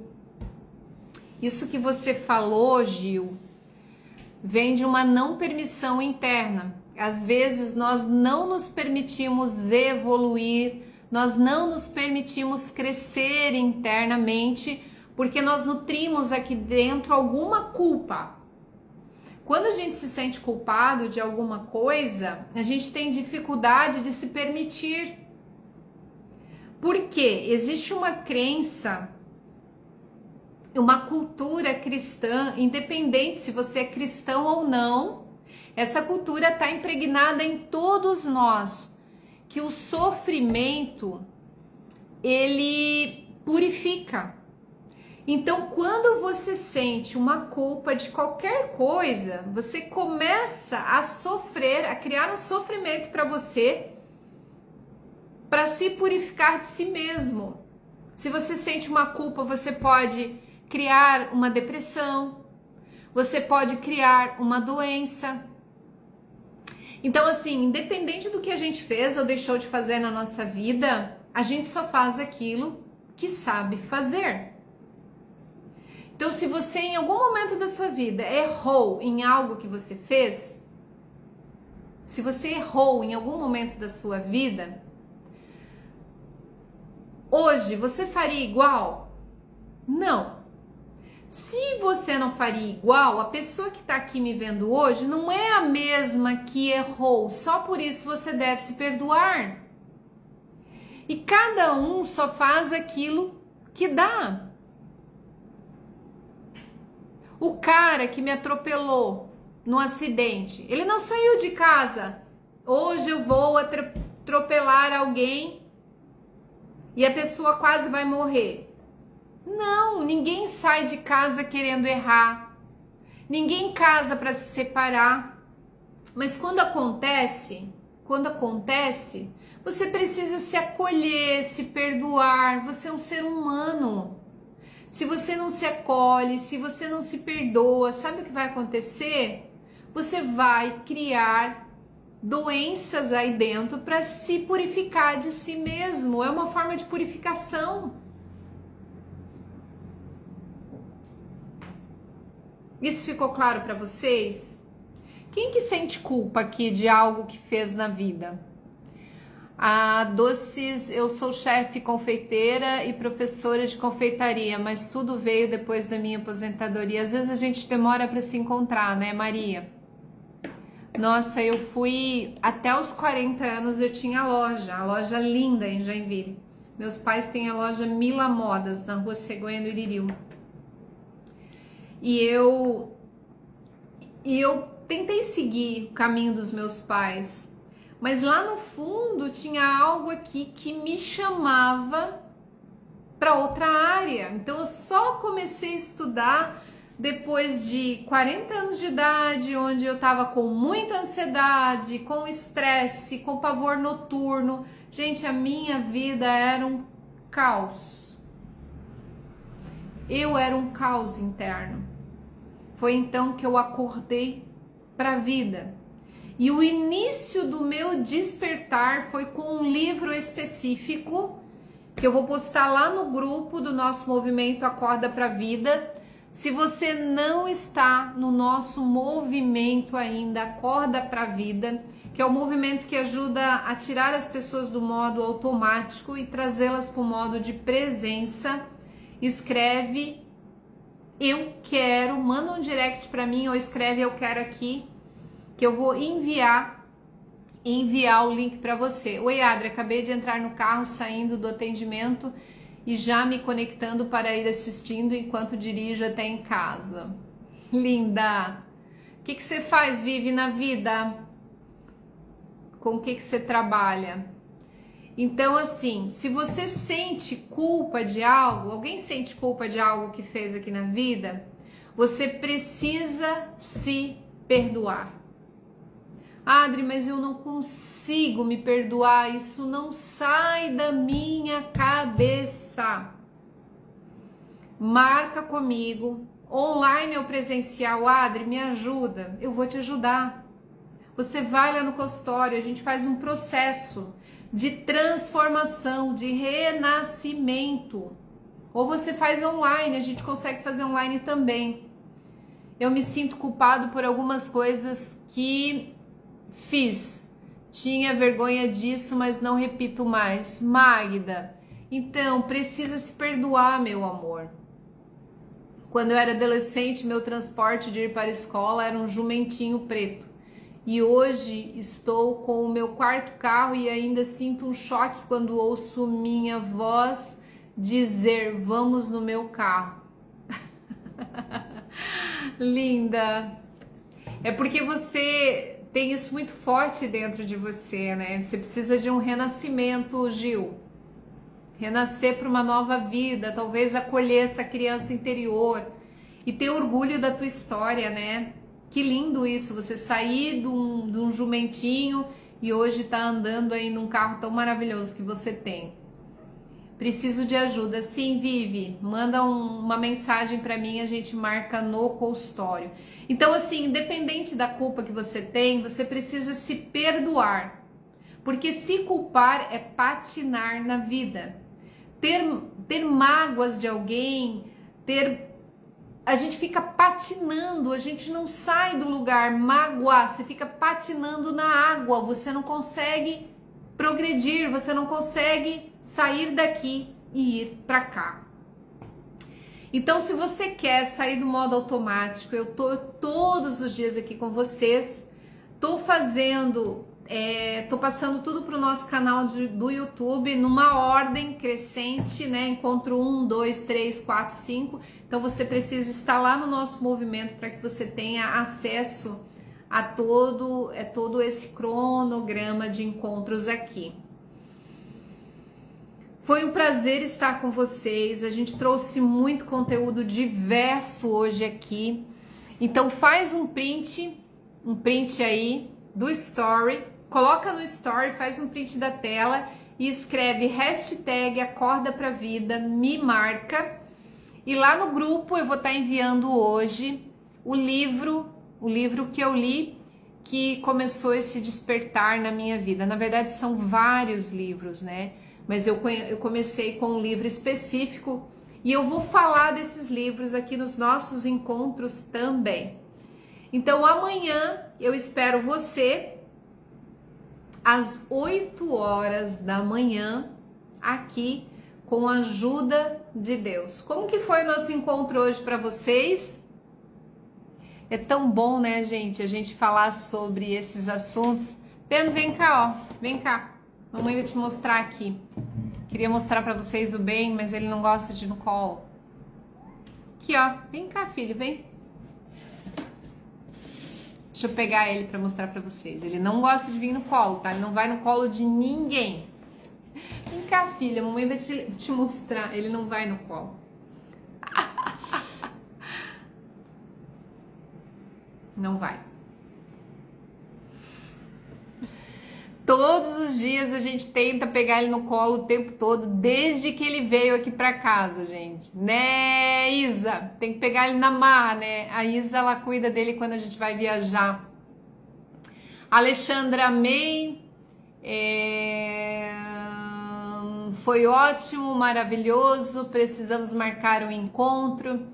que você falou, Gil, vem de uma não permissão interna. Às vezes nós não nos permitimos evoluir, nós não nos permitimos crescer internamente, porque nós nutrimos aqui dentro alguma culpa. Quando a gente se sente culpado de alguma coisa, a gente tem dificuldade de se permitir. Por quê? Existe uma crença, uma cultura cristã, independente se você é cristão ou não, essa cultura está impregnada em todos nós, que o sofrimento, ele purifica. Então, quando você sente uma culpa de qualquer coisa, você começa a sofrer, a criar um sofrimento para você, para se purificar de si mesmo. Se você sente uma culpa, você pode criar uma depressão, você pode criar uma doença. Então, assim, independente do que a gente fez ou deixou de fazer na nossa vida, a gente só faz aquilo que sabe fazer. Então, se você em algum momento da sua vida errou em algo que você fez, se você errou em algum momento da sua vida, hoje você faria igual? Não. Se você não faria igual, a pessoa que está aqui me vendo hoje não é a mesma que errou, só por isso você deve se perdoar. E cada um só faz aquilo que dá. O cara que me atropelou no acidente, ele não saiu de casa. Hoje eu vou atropelar alguém e a pessoa quase vai morrer. Não, ninguém sai de casa querendo errar. Ninguém casa para se separar. Mas quando acontece, você precisa se acolher, se perdoar. Você é um ser humano. Se você não se acolhe, se você não se perdoa, sabe o que vai acontecer? Você vai criar doenças aí dentro para se purificar de si mesmo. É uma forma de purificação. Isso ficou claro para vocês? Quem que sente culpa aqui de algo que fez na vida? Doces, eu sou chefe confeiteira e professora de confeitaria, mas tudo veio depois da minha aposentadoria. Às vezes a gente demora para se encontrar, né, Maria? Nossa, eu fui até os 40 anos, eu tinha a loja linda em Joinville. Meus pais têm a loja Mila Modas na Rua Cegonha do Iririu. E eu tentei seguir o caminho dos meus pais, mas lá no fundo tinha algo aqui que me chamava para outra área. Então eu só comecei a estudar depois de 40 anos de idade, onde eu estava com muita ansiedade, com estresse, com pavor noturno. Gente, a minha vida era um caos. Eu era um caos interno. Foi então que eu acordei para a vida. E o início do meu despertar foi com um livro específico que eu vou postar lá no grupo do nosso movimento Acorda para a Vida. Se você não está no nosso movimento ainda, Acorda para a Vida, que é o movimento que ajuda a tirar as pessoas do modo automático e trazê-las para o modo de presença, escreve eu quero, manda um direct para mim ou escreve eu quero aqui, que eu vou enviar o link para você. Oi, Adri, acabei de entrar no carro, saindo do atendimento e já me conectando para ir assistindo enquanto dirijo até em casa. Linda! O que você faz, Vive, na vida? Com o que você trabalha? Então, assim, se você sente culpa de algo, alguém sente culpa de algo que fez aqui na vida, você precisa se perdoar. Adri, mas eu não consigo me perdoar, isso não sai da minha cabeça. Marca comigo, online ou presencial, Adri, me ajuda, eu vou te ajudar. Você vai lá no consultório, a gente faz um processo de transformação, de renascimento. Ou você faz online, a gente consegue fazer online também. Eu me sinto culpado por algumas coisas que fiz. Tinha vergonha disso, mas não repito mais. Magda, então precisa se perdoar, meu amor. Quando eu era adolescente, meu transporte de ir para a escola era um jumentinho preto. E hoje estou com o meu quarto carro e ainda sinto um choque quando ouço minha voz dizer: vamos no meu carro. Linda! É porque você tem isso muito forte dentro de você, né? Você precisa de um renascimento, Gil. Renascer para uma nova vida, talvez acolher essa criança interior e ter orgulho da tua história, né? Que lindo isso, você sair de um jumentinho e hoje tá andando aí num carro tão maravilhoso que você tem. Preciso de ajuda. Sim, Vivi, manda uma mensagem para mim, a gente marca no consultório. Então, assim, independente da culpa que você tem, você precisa se perdoar. Porque se culpar é patinar na vida. Ter mágoas de alguém, a gente fica patinando, a gente não sai do lugar. Mágoa, você fica patinando na água, você não consegue progredir, você não consegue sair daqui e ir para cá. Então, se você quer sair do modo automático, eu tô todos os dias aqui com vocês, tô passando tudo pro nosso canal do YouTube numa ordem crescente, né? Encontro 1, 2, 3, 4, 5. Então você precisa estar lá no nosso movimento para que você tenha acesso a todo esse cronograma de encontros aqui. Foi um prazer estar com vocês. A gente trouxe muito conteúdo diverso hoje aqui. Então faz um print aí do story. Coloca no story, faz um print da tela e escreve hashtag Acorda Pra Vida, me marca. E lá no grupo eu vou estar enviando hoje o livro que eu li que começou esse despertar na minha vida. Na verdade, são vários livros, né? Mas eu comecei com um livro específico e eu vou falar desses livros aqui nos nossos encontros também. Então, amanhã eu espero você às 8 horas da manhã aqui com a ajuda de Deus. Como que foi o nosso encontro hoje para vocês? É tão bom, né, gente, a gente falar sobre esses assuntos. Pedro, vem cá, ó. Vem cá. Mamãe vai te mostrar aqui. Queria mostrar pra vocês o bem, mas ele não gosta de ir no colo. Aqui, ó. Vem cá, filho, vem. Deixa eu pegar ele pra mostrar pra vocês. Ele não gosta de vir no colo, tá? Ele não vai no colo de ninguém. Vem cá, filha. Mamãe vai te mostrar. Ele não vai no colo. Não vai. Todos os dias a gente tenta pegar ele no colo o tempo todo, desde que ele veio aqui pra casa, gente. Né, Isa? Tem que pegar ele na marra, né? A Isa, ela cuida dele quando a gente vai viajar. Alexandra, amei. Foi ótimo, maravilhoso. Precisamos marcar um encontro.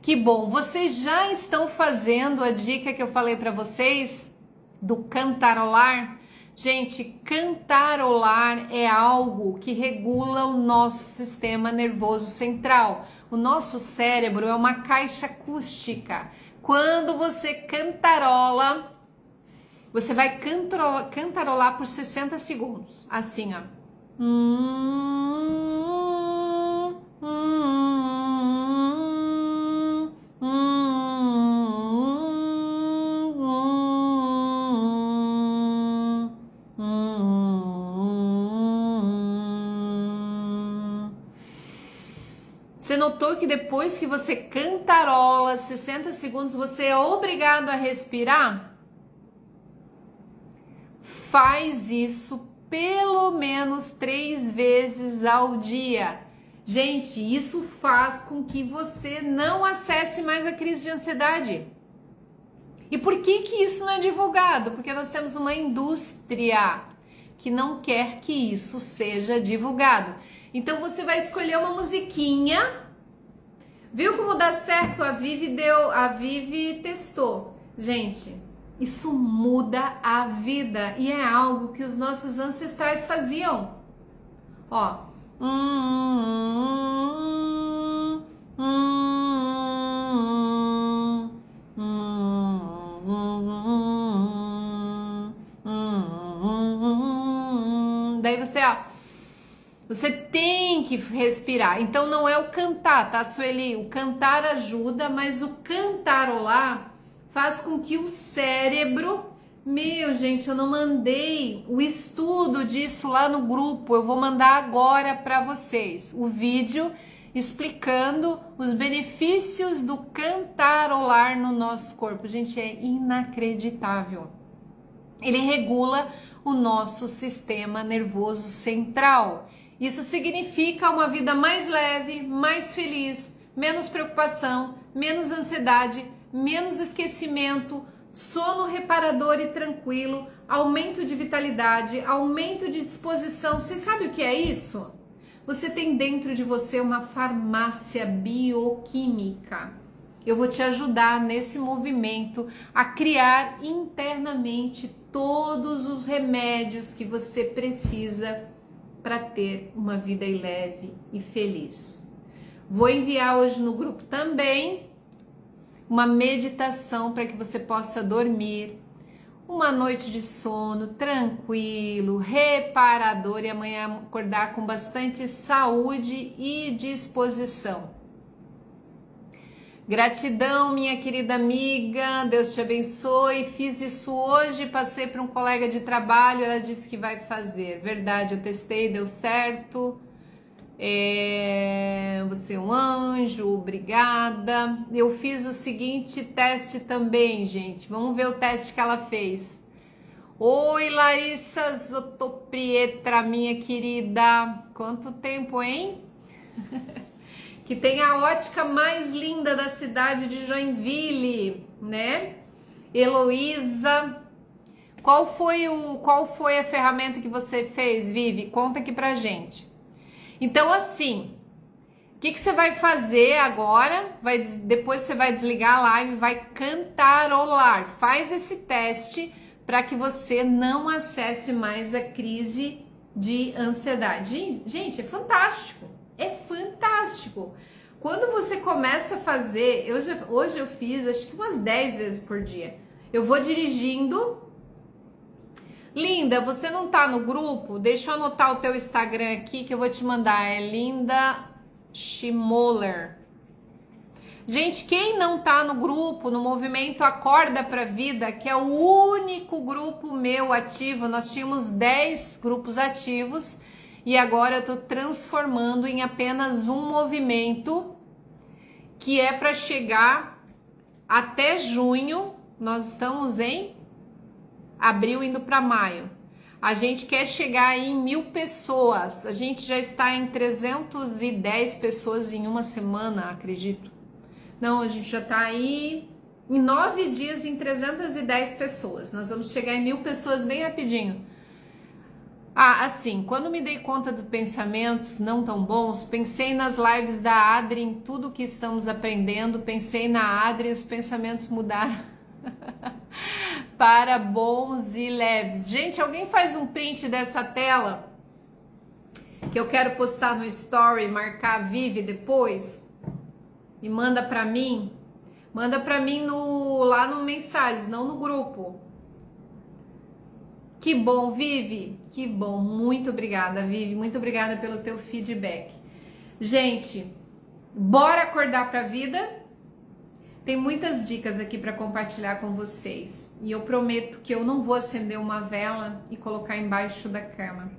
Que bom, vocês já estão fazendo a dica que eu falei para vocês do cantarolar? Gente, cantarolar é algo que regula o nosso sistema nervoso central. O nosso cérebro é uma caixa acústica. Quando você cantarola, você vai cantarolar por 60 segundos. Assim, ó. Você notou que depois que você cantarola 60 segundos, você é obrigado a respirar? Faz isso pelo menos 3 vezes ao dia. Gente, isso faz com que você não acesse mais a crise de ansiedade. E por que que isso não é divulgado? Porque nós temos uma indústria que não quer que isso seja divulgado. Então você vai escolher uma musiquinha. Viu como dá certo? A Vivi testou. Gente, isso muda a vida e é algo que os nossos ancestrais faziam. Ó. Daí você tem que respirar. Então não é o cantar, tá, Sueli? O cantar ajuda, mas o cantarolar faz com que o cérebro... Meu, gente, eu não mandei o estudo disso lá no grupo. Eu vou mandar agora para vocês o vídeo explicando os benefícios do cantarolar no nosso corpo. Gente, é inacreditável. Ele regula o nosso sistema nervoso central. Isso significa uma vida mais leve, mais feliz, menos preocupação, menos ansiedade, menos esquecimento, sono reparador e tranquilo, aumento de vitalidade, aumento de disposição. Você sabe o que é isso? Você tem dentro de você uma farmácia bioquímica. Eu vou te ajudar nesse movimento a criar internamente todos os remédios que você precisa para ter uma vida leve e feliz. Vou enviar hoje no grupo também uma meditação para que você possa dormir uma noite de sono tranquilo, reparador e amanhã acordar com bastante saúde e disposição. Gratidão, minha querida amiga, Deus te abençoe. Fiz isso hoje, passei para um colega de trabalho, ela disse que vai fazer. Verdade, eu testei, deu certo. Você é um anjo, obrigada. Eu fiz o seguinte teste também, gente. Vamos ver o teste que ela fez. Oi, Larissa Zotoprietra, minha querida. Quanto tempo, hein? Que tem a ótica mais linda da cidade de Joinville, né? Heloísa, Qual foi a ferramenta que você fez, Vivi? Conta aqui pra gente. Então, assim, o que você vai fazer agora? Depois você vai desligar a live e vai cantarolar. Faz esse teste para que você não acesse mais a crise de ansiedade. Gente, é fantástico. É fantástico. Quando você começa a fazer, hoje eu fiz acho que umas 10 vezes por dia. Eu vou dirigindo. Linda, você não tá no grupo? Deixa eu anotar o teu Instagram aqui que eu vou te mandar. É Linda Schimoller. Gente, quem não tá no grupo, no movimento Acorda pra Vida, que é o único grupo meu ativo, nós tínhamos 10 grupos ativos e agora eu tô transformando em apenas um movimento que é para chegar até junho. Nós estamos em abril indo para maio. A gente quer chegar em 1.000 pessoas. A gente já está em 310 pessoas em uma semana, acredito. Não, a gente já está aí em 9 dias em 310 pessoas. Nós vamos chegar em 1.000 pessoas bem rapidinho. Ah, assim, quando me dei conta de pensamentos não tão bons, pensei nas lives da Adri, em tudo que estamos aprendendo, pensei na Adri e os pensamentos mudaram para bons e leves. Gente, alguém faz um print dessa tela que eu quero postar no story, marcar a Vivi depois e manda para mim. Manda para mim lá no mensagens, não no grupo. Que bom, Vivi, que bom, muito obrigada, Vivi, muito obrigada pelo teu feedback. Gente, bora acordar pra vida? Tem muitas dicas aqui para compartilhar com vocês e eu prometo que eu não vou acender uma vela e colocar embaixo da cama,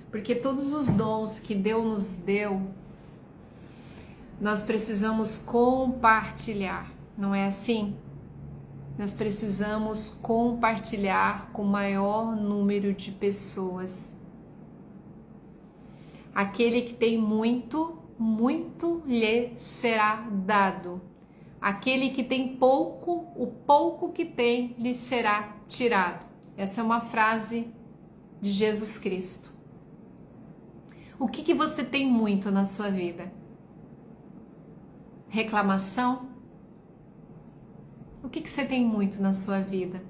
porque todos os dons que Deus nos deu, nós precisamos compartilhar, não é assim? Nós precisamos compartilhar com o maior número de pessoas. Aquele que tem muito, muito lhe será dado. Aquele que tem pouco, o pouco que tem lhe será tirado. Essa é uma frase de Jesus Cristo. O que você tem muito na sua vida? Reclamação? O que você tem muito na sua vida?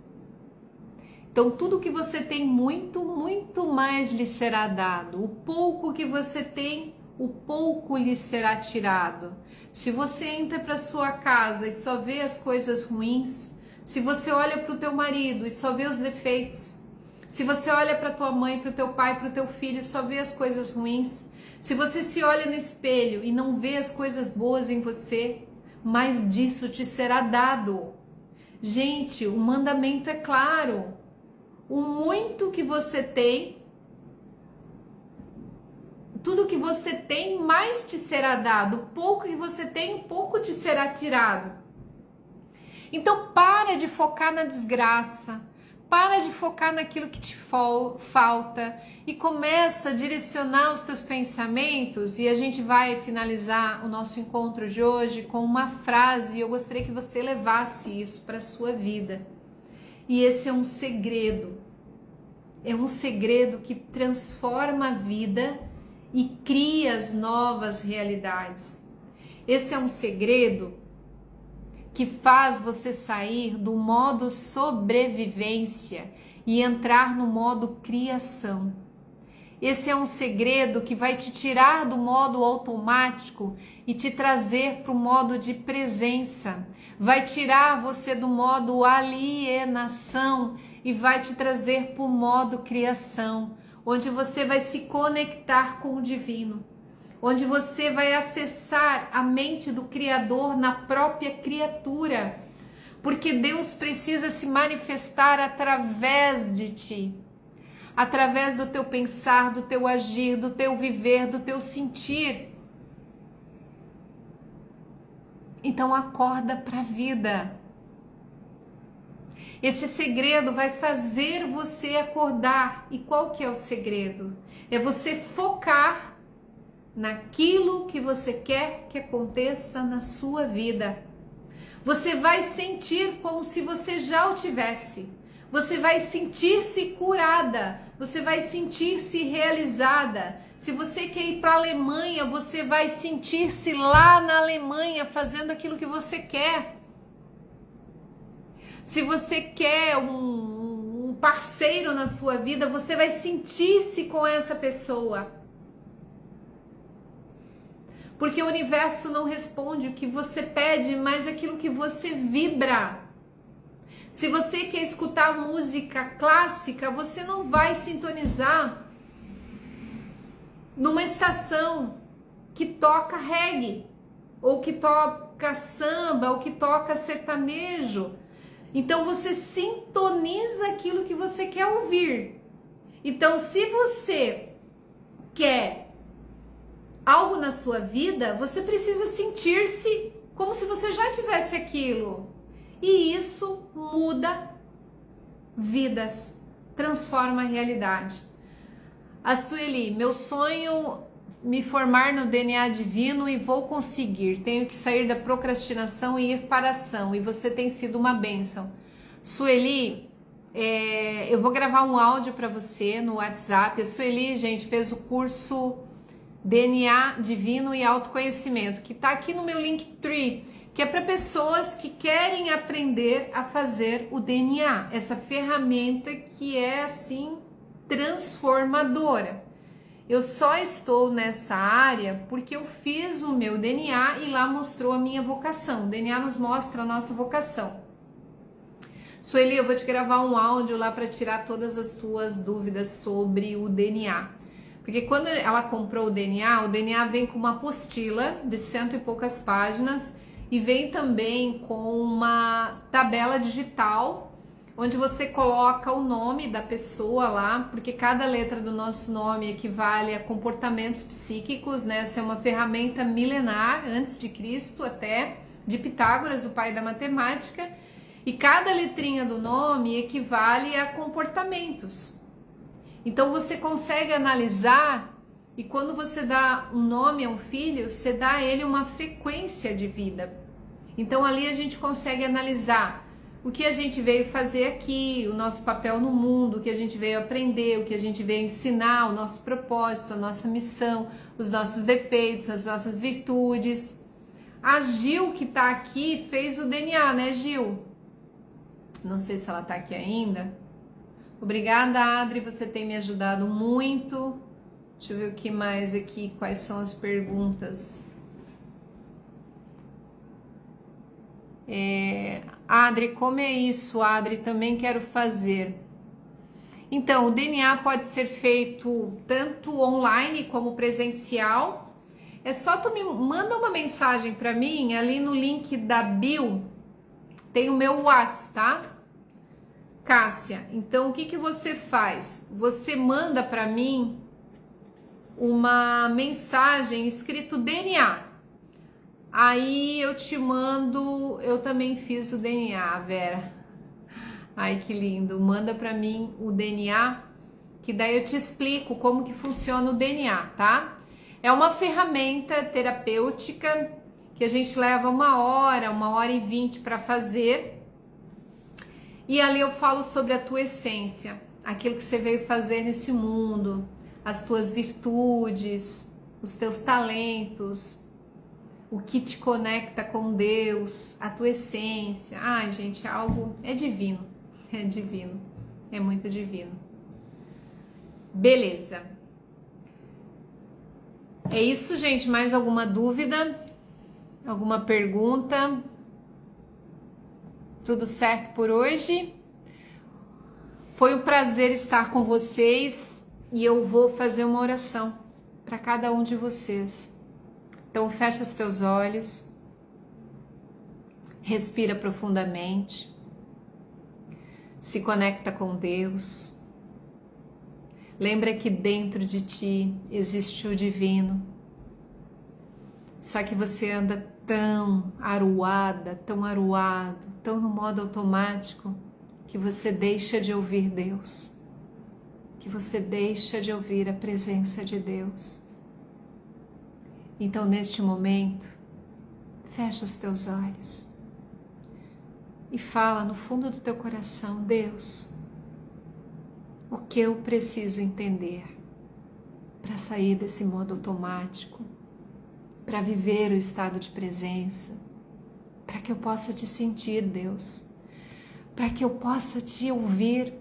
Então, tudo que você tem muito, muito mais lhe será dado. O pouco que você tem, o pouco lhe será tirado. Se você entra para sua casa e só vê as coisas ruins, se você olha para o teu marido e só vê os defeitos, se você olha para tua mãe, para o teu pai, para o teu filho e só vê as coisas ruins, se você se olha no espelho e não vê as coisas boas em você, mais disso te será dado. Gente, o mandamento é claro. O muito que você tem, tudo que você tem, mais te será dado. O pouco que você tem, o pouco te será tirado. Então, para de focar na desgraça. Para de focar naquilo que te falta e começa a direcionar os teus pensamentos. E a gente vai finalizar o nosso encontro de hoje com uma frase. E eu gostaria que você levasse isso para a sua vida. E esse é um segredo. É um segredo que transforma a vida e cria as novas realidades. Esse é um segredo que faz você sair do modo sobrevivência e entrar no modo criação. Esse é um segredo que vai te tirar do modo automático e te trazer para o modo de presença. Vai tirar você do modo alienação e vai te trazer para o modo criação, onde você vai se conectar com o divino, onde você vai acessar a mente do Criador na própria criatura, porque Deus precisa se manifestar através de ti, através do teu pensar, do teu agir, do teu viver, do teu sentir. Então acorda para a vida. Esse segredo vai fazer você acordar. E qual que é o segredo? É você focar naquilo que você quer que aconteça na sua vida. Você vai sentir como se você já o tivesse. você vai sentir-se curada, você vai sentir-se realizada. Se você quer ir para a Alemanha, você vai sentir-se lá na Alemanha fazendo aquilo que você quer. Se você quer um parceiro na sua vida, você vai sentir-se com essa pessoa. Porque o universo não responde o que você pede, mas aquilo que você vibra. Se você quer escutar música clássica, você não vai sintonizar numa estação que toca reggae, ou que toca samba, ou que toca sertanejo. Então você sintoniza aquilo que você quer ouvir. Então, se você quer algo na sua vida, você precisa sentir-se como se você já tivesse aquilo. E isso muda vidas, transforma a realidade. A Sueli, meu sonho me formar no DNA divino e vou conseguir. Tenho que sair da procrastinação e ir para a ação. E você tem sido uma bênção. Sueli, eu vou gravar um áudio para você no WhatsApp. A Sueli, gente, fez o curso DNA Divino e Autoconhecimento, que está aqui no meu Linktree, que é para pessoas que querem aprender a fazer o DNA, essa ferramenta que é assim transformadora. Eu só estou nessa área porque eu fiz o meu DNA e lá mostrou a minha vocação. O DNA nos mostra a nossa vocação. Sueli, eu vou te gravar um áudio lá para tirar todas as tuas dúvidas sobre o DNA. Porque quando ela comprou o DNA vem com uma apostila de 100 e poucas páginas e vem também com uma tabela digital onde você coloca o nome da pessoa lá, porque cada letra do nosso nome equivale a comportamentos psíquicos, né? Essa é uma ferramenta milenar, antes de Cristo até, de Pitágoras, o pai da matemática, e cada letrinha do nome equivale a comportamentos. Então você consegue analisar, e quando você dá um nome a um filho, você dá a ele uma frequência de vida. Então ali a gente consegue analisar o que a gente veio fazer aqui, o nosso papel no mundo, o que a gente veio aprender, o que a gente veio ensinar, o nosso propósito, a nossa missão, os nossos defeitos, as nossas virtudes. A Gil, que tá aqui, fez o DNA, né, Gil? Não sei se ela tá aqui ainda. Obrigada, Adri, você tem me ajudado muito. Deixa eu ver o que mais aqui, quais são as perguntas. Adri, como é isso, Adri? Também quero fazer. Então, o DNA pode ser feito tanto online como presencial. É só tu me manda uma mensagem para mim, ali no link da bio, tem o meu WhatsApp, tá? Cássia, então o que você faz? Você manda para mim uma mensagem escrito DNA. Aí eu te mando, eu também fiz o DNA, Vera. Ai, que lindo. Manda para mim o DNA, que daí eu te explico como que funciona o DNA, tá? É uma ferramenta terapêutica que a gente leva 1h20 para fazer. E ali eu falo sobre a tua essência, aquilo que você veio fazer nesse mundo, as tuas virtudes, os teus talentos, o que te conecta com Deus, a tua essência. Ai, gente, é divino, é muito divino. Beleza. É isso, gente, mais alguma dúvida? Alguma pergunta? Tudo certo por hoje? Foi um prazer estar com vocês e eu vou fazer uma oração para cada um de vocês. Então fecha os teus olhos, respira profundamente, se conecta com Deus. Lembra que dentro de ti existe o divino, só que você anda tão aruado, tão no modo automático, que você deixa de ouvir Deus, que você deixa de ouvir a presença de Deus. Então, neste momento, fecha os teus olhos e fala no fundo do teu coração: Deus, O que eu preciso entender para sair desse modo automático, para viver o estado de presença, para que eu possa te sentir, Deus, para que eu possa te ouvir,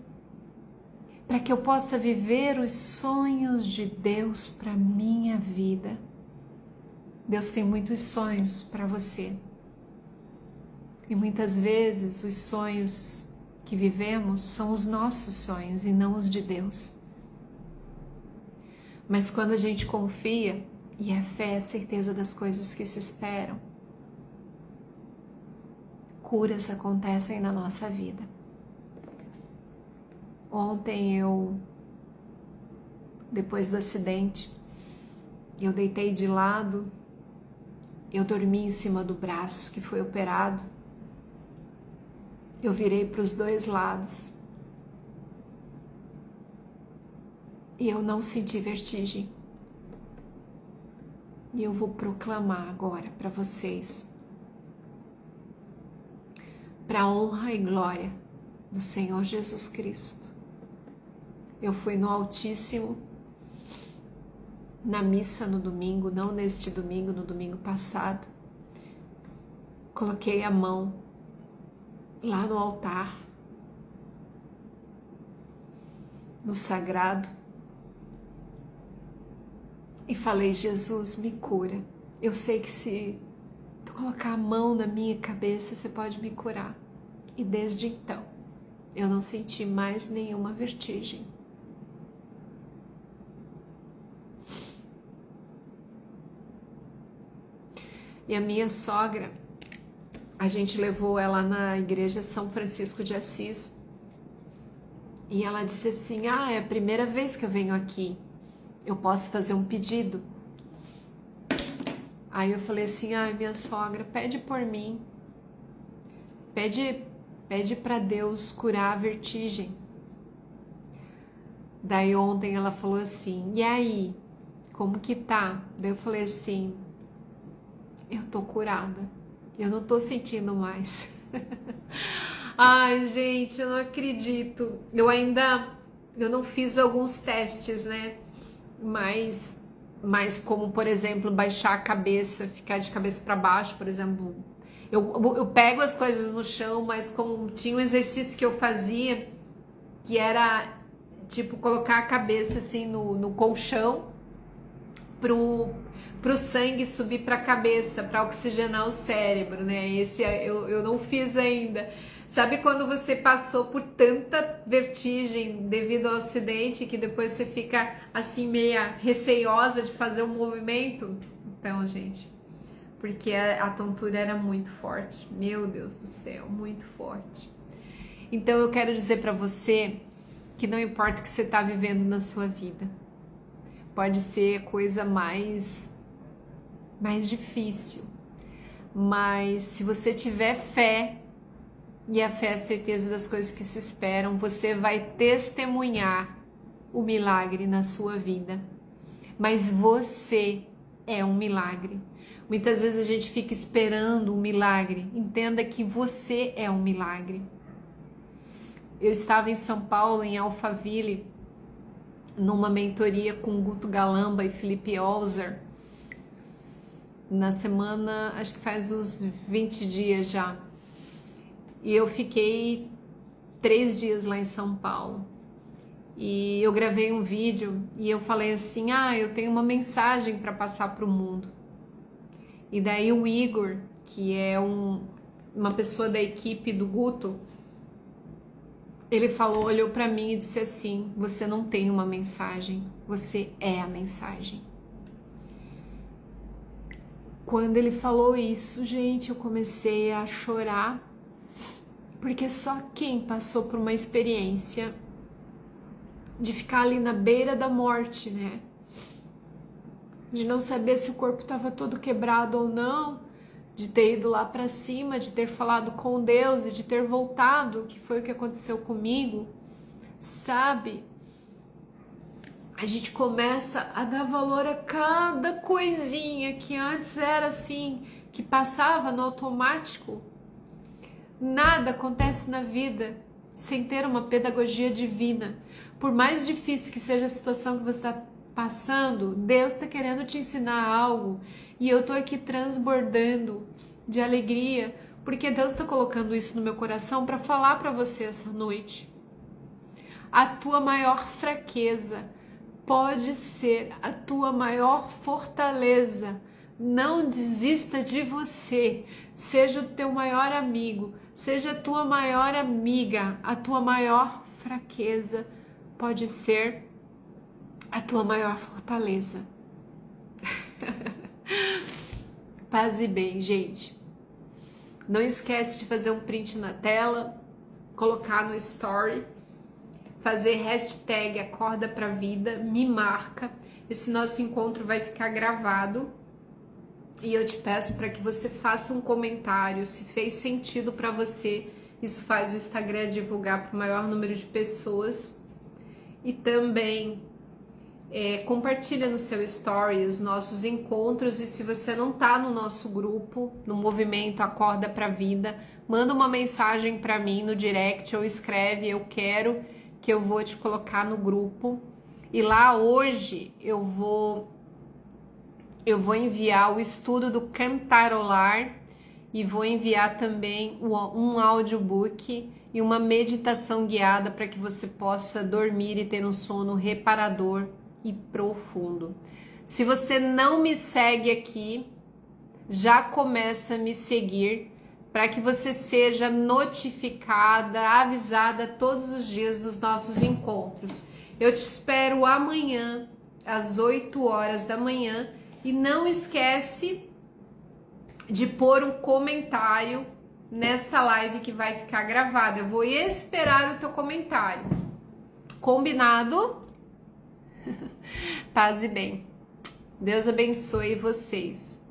para que eu possa viver os sonhos de Deus para minha vida. Deus tem muitos sonhos para você. E muitas vezes os sonhos que vivemos são os nossos sonhos e não os de Deus. Mas quando a gente confia, e a fé é a certeza das coisas que se esperam, curas acontecem na nossa vida. Ontem depois do acidente, eu deitei de lado, eu dormi em cima do braço que foi operado, eu virei para os dois lados e eu não senti vertigem. E eu vou proclamar agora para vocês, para a honra e glória do Senhor Jesus Cristo. Eu fui no Altíssimo, na missa no domingo, não neste domingo, no domingo passado. Coloquei a mão lá no altar, no sagrado, e falei: Jesus, me cura. Eu sei que se tu colocar a mão na minha cabeça, você pode me curar. E desde então, eu não senti mais nenhuma vertigem. E a minha sogra, a gente levou ela na igreja São Francisco de Assis. E ela disse assim: é a primeira vez que eu venho aqui. Eu posso fazer um pedido? Aí eu falei assim: minha sogra, pede por mim. Pede para Deus curar a vertigem. Daí ontem ela falou assim: e aí? Como que tá? Daí eu falei assim: eu tô curada. Eu não tô sentindo mais. Ai, gente, eu não acredito. Eu não fiz alguns testes, né? Mas como, por exemplo, baixar a cabeça, ficar de cabeça para baixo, por exemplo. Eu pego as coisas no chão, mas como tinha um exercício que eu fazia, que era tipo colocar a cabeça assim no colchão pro sangue subir para a cabeça, para oxigenar o cérebro, né? Esse eu não fiz ainda. Sabe quando você passou por tanta vertigem devido ao acidente que depois você fica assim meia receiosa de fazer um movimento? Então, gente, porque a tontura era muito forte. Meu Deus do céu, muito forte. Então eu quero dizer para você que não importa o que você está vivendo na sua vida, pode ser a coisa mais difícil, mas se você tiver fé, e a fé é a certeza das coisas que se esperam, você vai testemunhar o milagre na sua vida. Mas você é um milagre. Muitas vezes a gente fica esperando um milagre. Entenda que você é um milagre. Eu estava em São Paulo, em Alphaville, numa mentoria com Guto Galamba e Felipe Olzer, na semana, acho que faz uns 20 dias já. E eu fiquei 3 dias lá em São Paulo. E eu gravei um vídeo e eu falei assim: eu tenho uma mensagem para passar para o mundo. E daí o Igor, que é uma pessoa da equipe do Guto, ele olhou para mim e disse assim: você não tem uma mensagem, você é a mensagem. Quando ele falou isso, gente, eu comecei a chorar, porque só quem passou por uma experiência de ficar ali na beira da morte, né? De não saber se o corpo estava todo quebrado ou não, de ter ido lá para cima, de ter falado com Deus e de ter voltado, que foi o que aconteceu comigo, sabe? A gente começa a dar valor a cada coisinha que antes era assim, que passava no automático. Nada acontece na vida sem ter uma pedagogia divina. Por mais difícil que seja a situação que você está passando, Deus está querendo te ensinar algo e eu estou aqui transbordando de alegria porque Deus está colocando isso no meu coração para falar para você essa noite. A tua maior fraqueza pode ser a tua maior fortaleza. Não desista de você. Seja o teu maior amigo, seja a tua maior amiga. A tua maior fraqueza pode ser a tua maior fortaleza. Paz e bem, gente. Não esquece de fazer um print na tela, colocar no story, fazer hashtag Acorda Pra Vida, me marca. Esse nosso encontro vai ficar gravado e eu te peço para que você faça um comentário, se fez sentido para você. Isso faz o Instagram divulgar para o maior número de pessoas. E também compartilha no seu story os nossos encontros. E se você não tá no nosso grupo, no movimento Acorda Pra Vida, manda uma mensagem para mim no direct ou escreve eu quero, que eu vou te colocar no grupo. E lá hoje eu vou enviar o estudo do cantarolar e vou enviar também um audiobook e uma meditação guiada para que você possa dormir e ter um sono reparador e profundo. Se você não me segue aqui, já começa a me seguir para que você seja notificada, avisada todos os dias dos nossos encontros. Eu te espero amanhã às 8 horas da manhã e não esquece de pôr um comentário nessa live que vai ficar gravada. Eu vou esperar o teu comentário. Combinado? Paz e bem. Deus abençoe vocês.